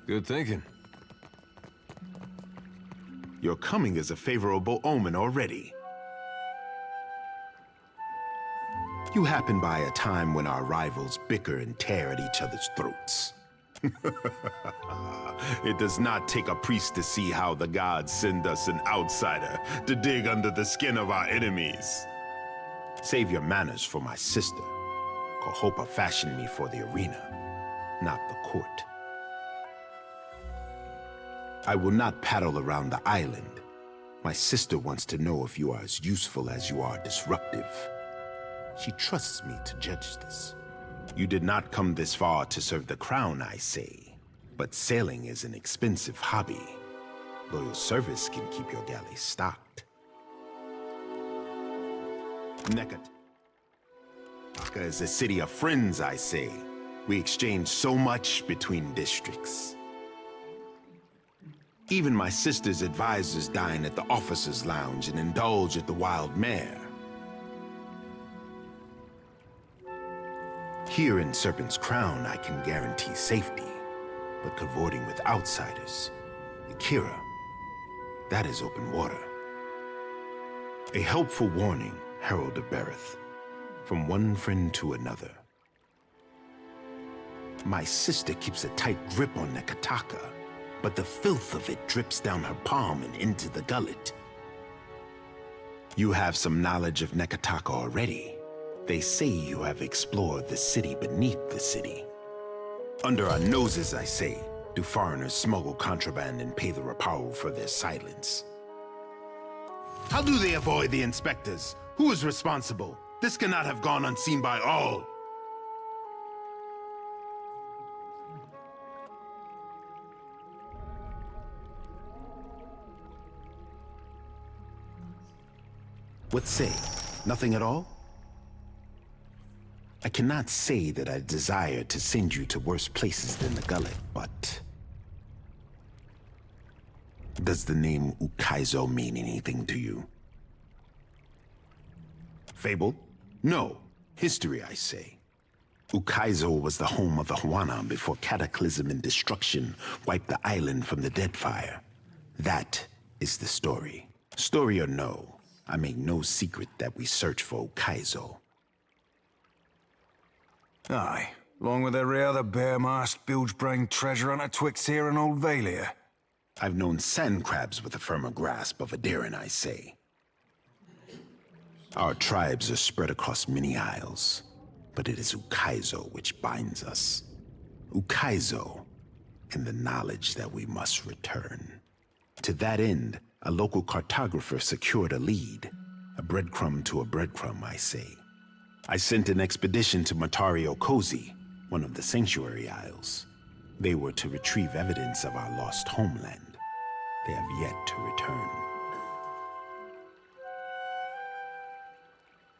Good thinking. Your coming is a favorable omen already. You happen by a time when our rivals bicker and tear at each other's throats. It does not take a priest to see how the gods send us an outsider to dig under the skin of our enemies. Save your manners for my sister. Kohopa fashioned me for the arena, not the court. I will not paddle around the island. My sister wants to know if you are as useful as you are disruptive. She trusts me to judge this. You did not come this far to serve the crown, I say. But sailing is an expensive hobby. Loyal service can keep your galley stocked. Nekataka is a city of friends, I say. We exchange so much between districts. Even my sister's advisors dine at the officers' lounge and indulge at the wild mare. Here in Serpent's Crown, I can guarantee safety, but cavorting with outsiders, Akira, that is open water. A helpful warning, Herald of Bereth, from one friend to another. My sister keeps a tight grip on Nekataka, but the filth of it drips down her palm and into the gullet. You have some knowledge of Nekataka already. They say you have explored the city beneath the city. Under our noses, I say, do foreigners smuggle contraband and pay the Rapau for their silence? How do they avoid the inspectors? Who is responsible? This cannot have gone unseen by all. What say? Nothing at all? I cannot say that I desire to send you to worse places than the gullet, but... Does the name Ukaizo mean anything to you? Fable? No. History, I say. Ukaizo was the home of the Huana before cataclysm and destruction wiped the island from the Deadfire. That is the story. Story or no, I make no secret that we search for Ukaizo. Aye, along with every other bare-masked, bilge-brained treasure hunter twixt here and Old Valia. I've known sand crabs with a firmer grasp of Adiran, I say. Our tribes are spread across many isles, but it is Ukaizo which binds us. Ukaizo, and the knowledge that we must return. To that end, a local cartographer secured a lead. A breadcrumb to a breadcrumb, I say. I sent an expedition to Matario Kozi, one of the Sanctuary Isles. They were to retrieve evidence of our lost homeland. They have yet to return.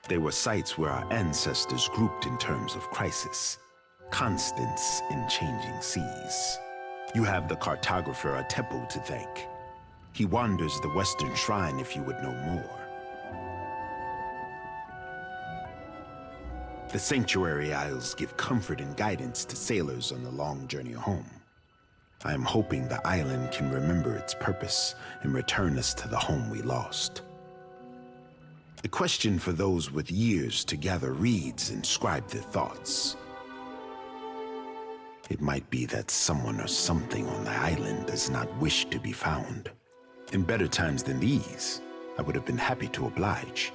They were sites where our ancestors grouped in terms of crisis, constants in changing seas. You have the cartographer Atepo to thank. He wanders the Western Shrine if you would know more. The Sanctuary Isles give comfort and guidance to sailors on the long journey home. I am hoping the island can remember its purpose and return us to the home we lost. A question for those with years to gather reeds and scribe their thoughts. It might be that someone or something on the island does not wish to be found. In better times than these, I would have been happy to oblige.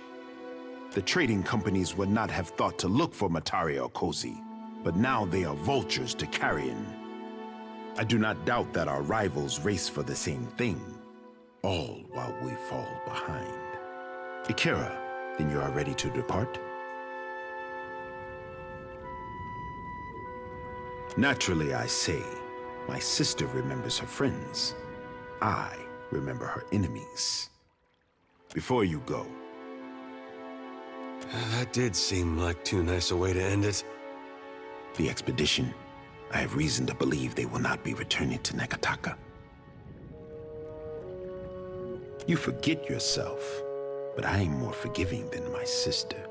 The trading companies would not have thought to look for Matario Kozi, but now they are vultures to carrion. I do not doubt that our rivals race for the same thing, all while we fall behind. Akira, then you are ready to depart? Naturally, I say, my sister remembers her friends. I remember her enemies. Before you go, that did seem like too nice a way to end it. The expedition, I have reason to believe they will not be returning to Nekataka. You forget yourself, but I am more forgiving than my sister.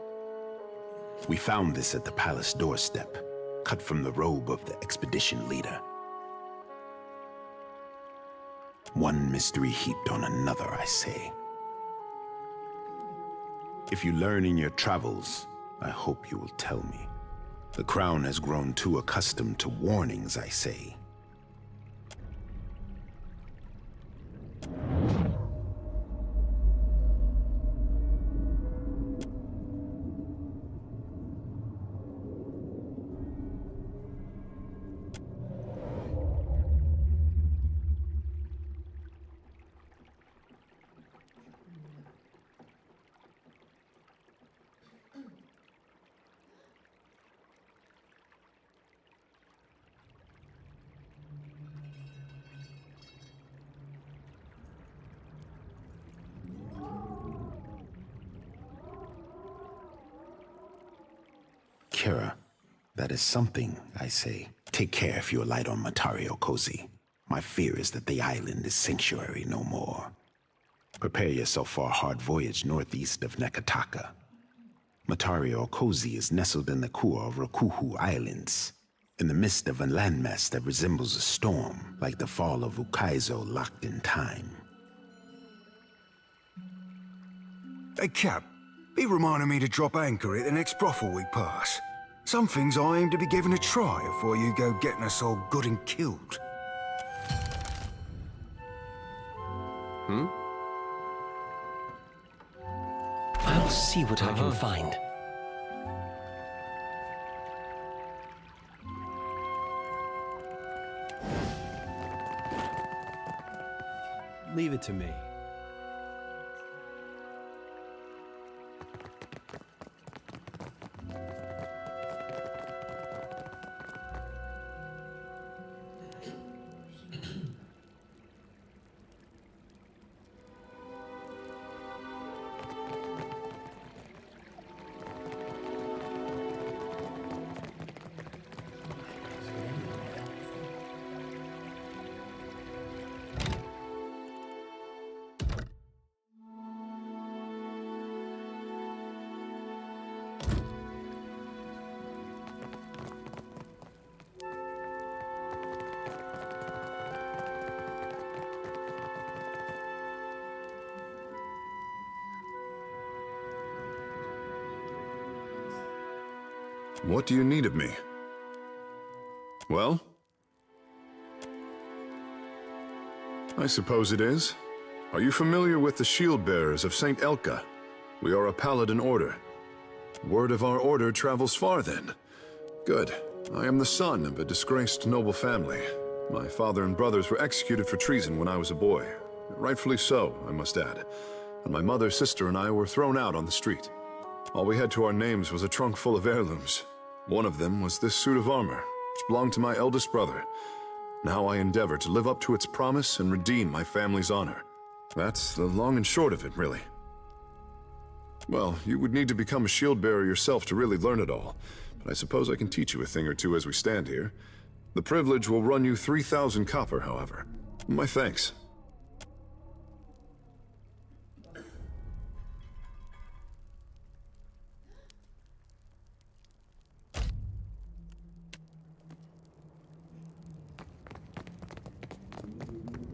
We found this at the palace doorstep, cut from the robe of the expedition leader. One mystery heaped on another, I say. If you learn in your travels, I hope you will tell me. The crown has grown too accustomed to warnings, I say. Kira, that is something, I say. Take care if you alight on Matario Cozy. My fear is that the island is sanctuary no more. Prepare yourself for a hard voyage northeast of Nekataka. Matario Cozy is nestled in the core of Rakuhu Islands, in the midst of a landmass that resembles a storm, like the fall of Ukaizo locked in time. Hey, Cap, be reminding me to drop anchor at the next brothel we pass. Some things I aim to be given a try before you go getting us all good and killed. I'll see what I can find. Leave it to me. What do you need of me? Well? I suppose it is. Are you familiar with the shield bearers of St. Elka? We are a paladin order. Word of our order travels far then. Good. I am the son of a disgraced noble family. My father and brothers were executed for treason when I was a boy. Rightfully so, I must add. And my mother, sister, and I were thrown out on the street. All we had to our names was a trunk full of heirlooms. One of them was this suit of armor, which belonged to my eldest brother. Now I endeavor to live up to its promise and redeem my family's honor. That's the long and short of it, really. Well, you would need to become a shield bearer yourself to really learn it all, but I suppose I can teach you a thing or two as we stand here. The privilege will run you 3,000 copper, however. My thanks.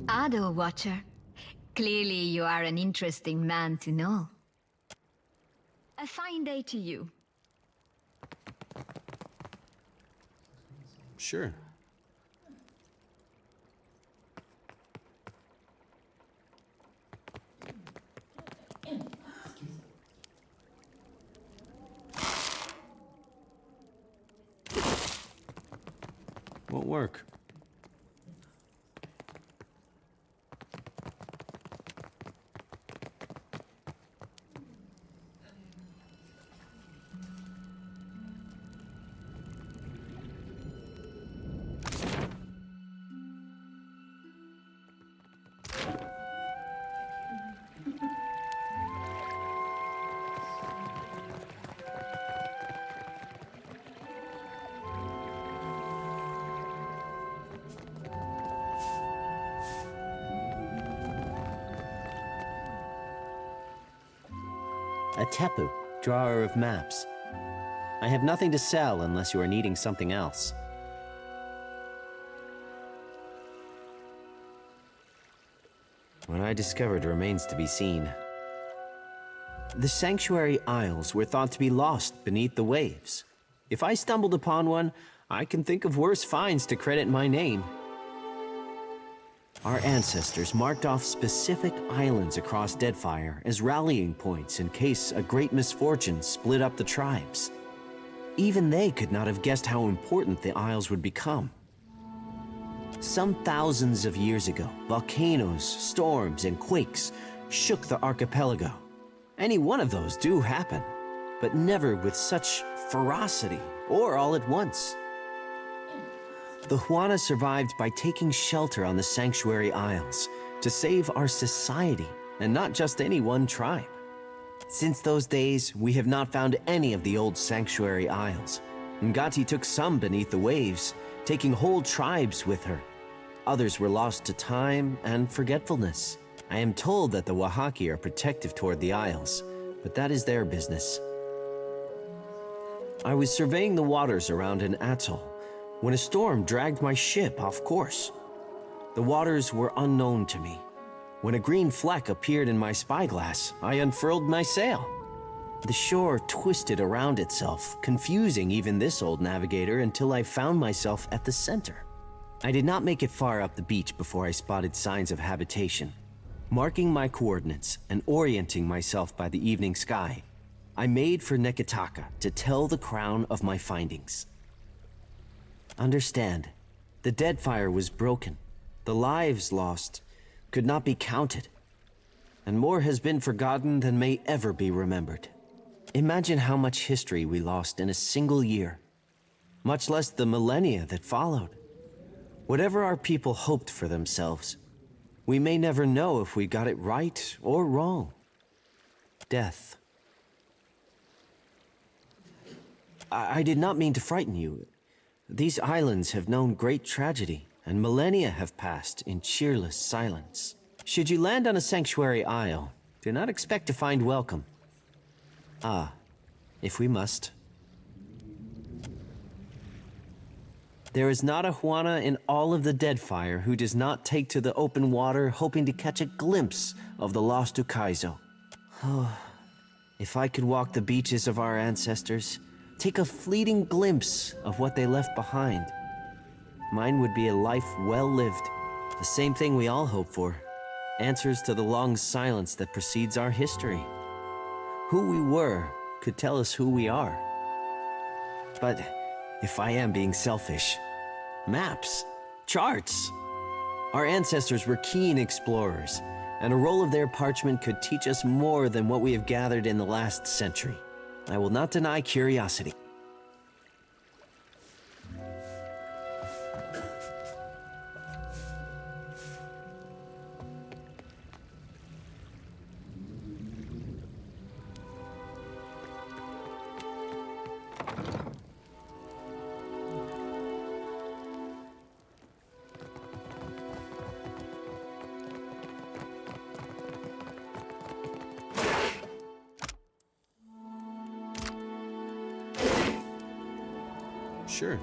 Ado, Watcher. Clearly you are an interesting man to know. A fine day to you. Sure. Won't work. A Tepu, drawer of maps. I have nothing to sell unless you are needing something else. What I discovered remains to be seen. The Sanctuary Isles were thought to be lost beneath the waves. If I stumbled upon one, I can think of worse finds to credit my name. Our ancestors marked off specific islands across Deadfire as rallying points in case a great misfortune split up the tribes. Even they could not have guessed how important the Isles would become. Some thousands of years ago, volcanoes, storms, and quakes shook the archipelago. Any one of those do happen, but never with such ferocity or all at once. The Huana survived by taking shelter on the Sanctuary Isles to save our society, and not just any one tribe. Since those days, we have not found any of the old Sanctuary Isles. Ngati took some beneath the waves, taking whole tribes with her. Others were lost to time and forgetfulness. I am told that the Wahaki are protective toward the Isles, but that is their business. I was surveying the waters around an atoll when a storm dragged my ship off course. The waters were unknown to me. When a green fleck appeared in my spyglass, I unfurled my sail. The shore twisted around itself, confusing even this old navigator until I found myself at the center. I did not make it far up the beach before I spotted signs of habitation. Marking my coordinates and orienting myself by the evening sky, I made for Neketaka to tell the crown of my findings. Understand, the Deadfire was broken. The lives lost could not be counted, and more has been forgotten than may ever be remembered. Imagine how much history we lost in a single year, much less the millennia that followed. Whatever our people hoped for themselves, we may never know if we got it right or wrong. Death. I did not mean to frighten you. These islands have known great tragedy, and millennia have passed in cheerless silence. Should you land on a Sanctuary Isle, do not expect to find welcome. Ah, if we must. There is not a Huana in all of the Deadfire who does not take to the open water hoping to catch a glimpse of the lost Ukaizo. Oh, if I could walk the beaches of our ancestors, take a fleeting glimpse of what they left behind, mine would be a life well lived. The same thing we all hope for. Answers to the long silence that precedes our history. Who we were could tell us who we are. But if I am being selfish, maps, charts. Our ancestors were keen explorers, and a roll of their parchment could teach us more than what we have gathered in the last century. I will not deny curiosity. Sure.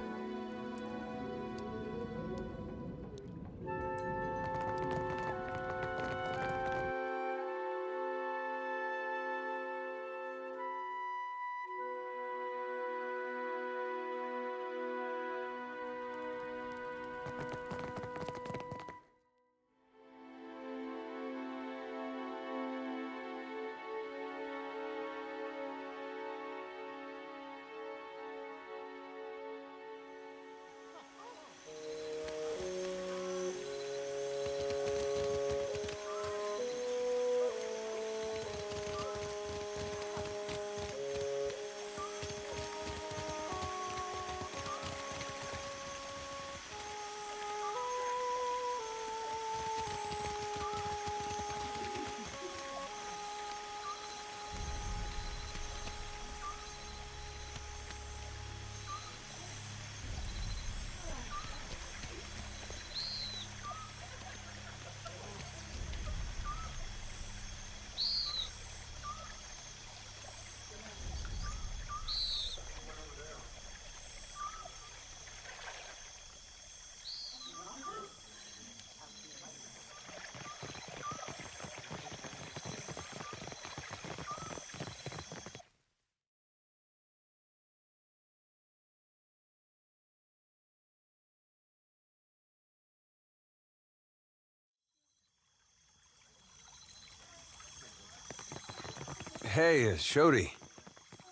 Hey, Shodi.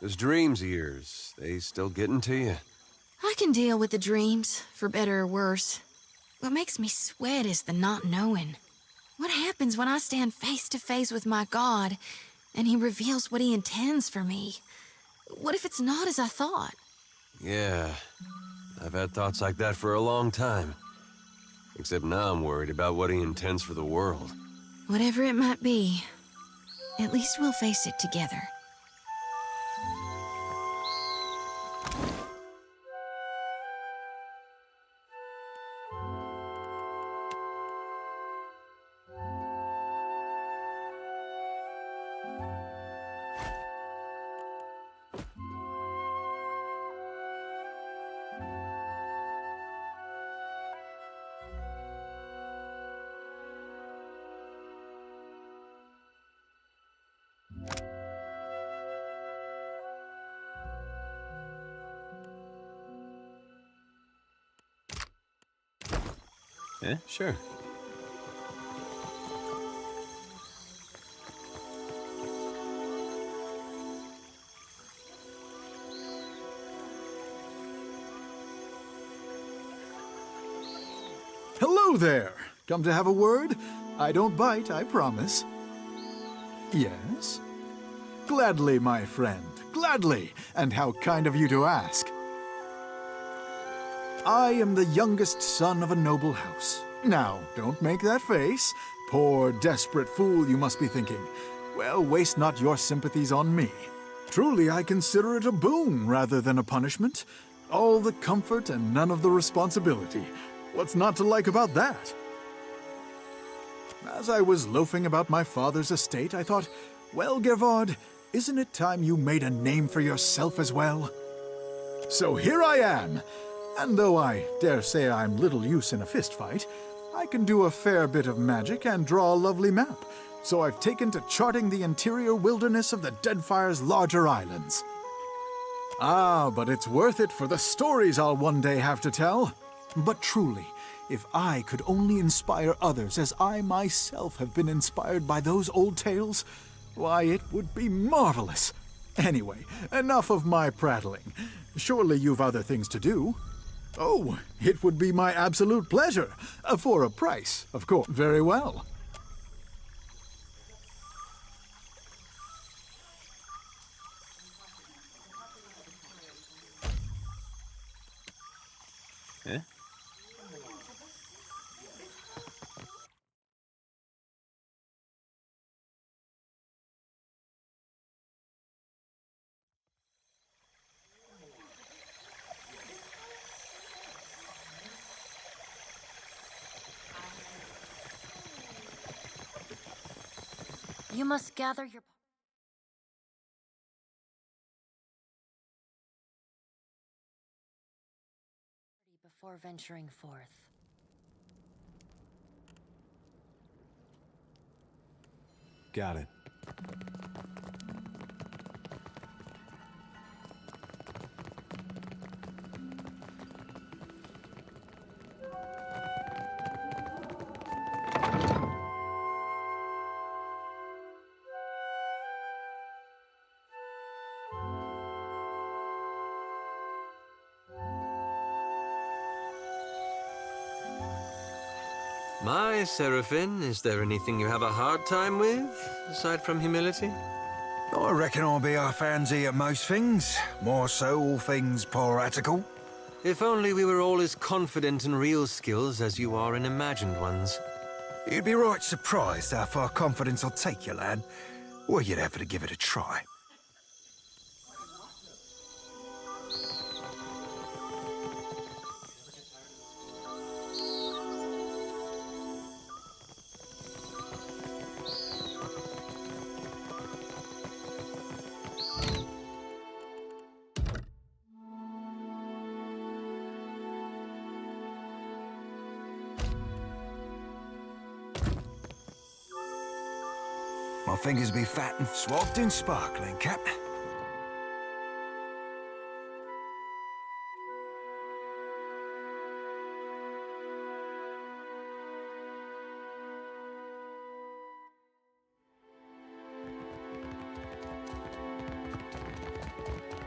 Those dreams of yours, they still getting to you? I can deal with the dreams, for better or worse. What makes me sweat is the not knowing. What happens when I stand face to face with my God, and he reveals what he intends for me? What if it's not as I thought? Yeah, I've had thoughts like that for a long time. Except now I'm worried about what he intends for the world. Whatever it might be, at least we'll face it together. Yeah, sure. Hello there! Come to have a word? I don't bite, I promise. Yes? Gladly, my friend, gladly, and how kind of you to ask. I am the youngest son of a noble house. Now, don't make that face. Poor, desperate fool, you must be thinking. Well, waste not your sympathies on me. Truly, I consider it a boon rather than a punishment. All the comfort and none of the responsibility. What's not to like about that? As I was loafing about my father's estate, I thought, well, Gervard, isn't it time you made a name for yourself as well? So here I am, and though I dare say I'm little use in a fistfight, I can do a fair bit of magic and draw a lovely map, so I've taken to charting the interior wilderness of the Deadfire's larger islands. Ah, but it's worth it for the stories I'll one day have to tell. But truly, if I could only inspire others as I myself have been inspired by those old tales, why, it would be marvelous. Anyway, enough of my prattling. Surely you've other things to do. Oh, it would be my absolute pleasure. For a price, of course. Very well. Yeah? You must gather your... before venturing forth. Got it. My Seraphim, is there anything you have a hard time with, aside from humility? I reckon I'll be our fancy at most things. More so, all things piratical. If only we were all as confident in real skills as you are in imagined ones. You'd be right surprised how far confidence will take you, lad. Were you ever to give it a try? My fingers be fat and swabbed and sparkling, Captain.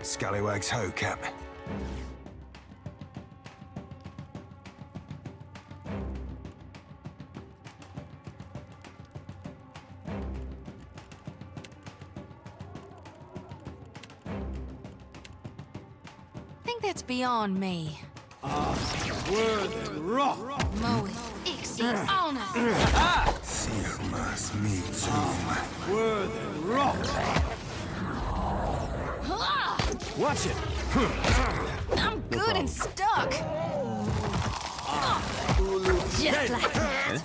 Scallywags ho, Cap. I think that's beyond me. Word and rock. Moe, Ixie, honor. Sigmas me too. Word and rock. Watch it! I'm good and stuck. Just like that.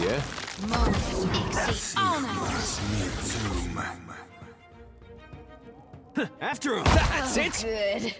Yeah? Moe, Ixie, honor. After him! That's it. Good.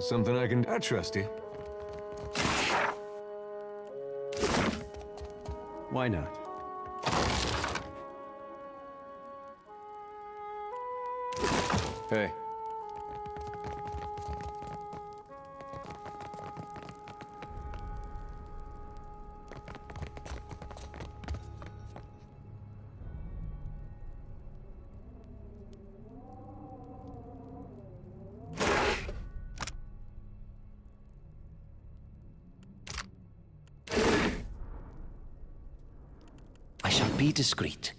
Something I can... I trust you. Why not? Hey. I shall be discreet.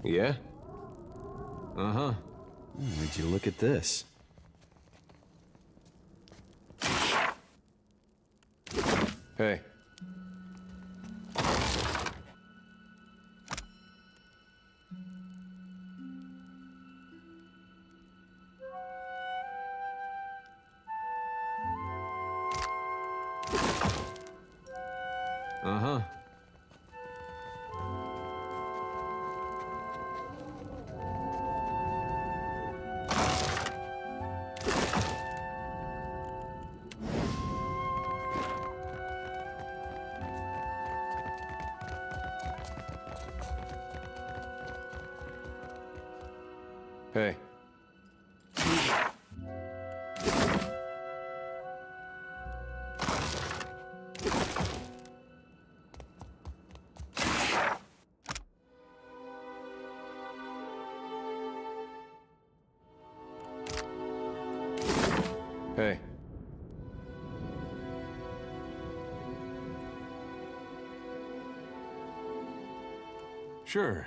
Yeah? Uh-huh. Would you look at this? Hey. Uh-huh. Hey. Hey. Sure.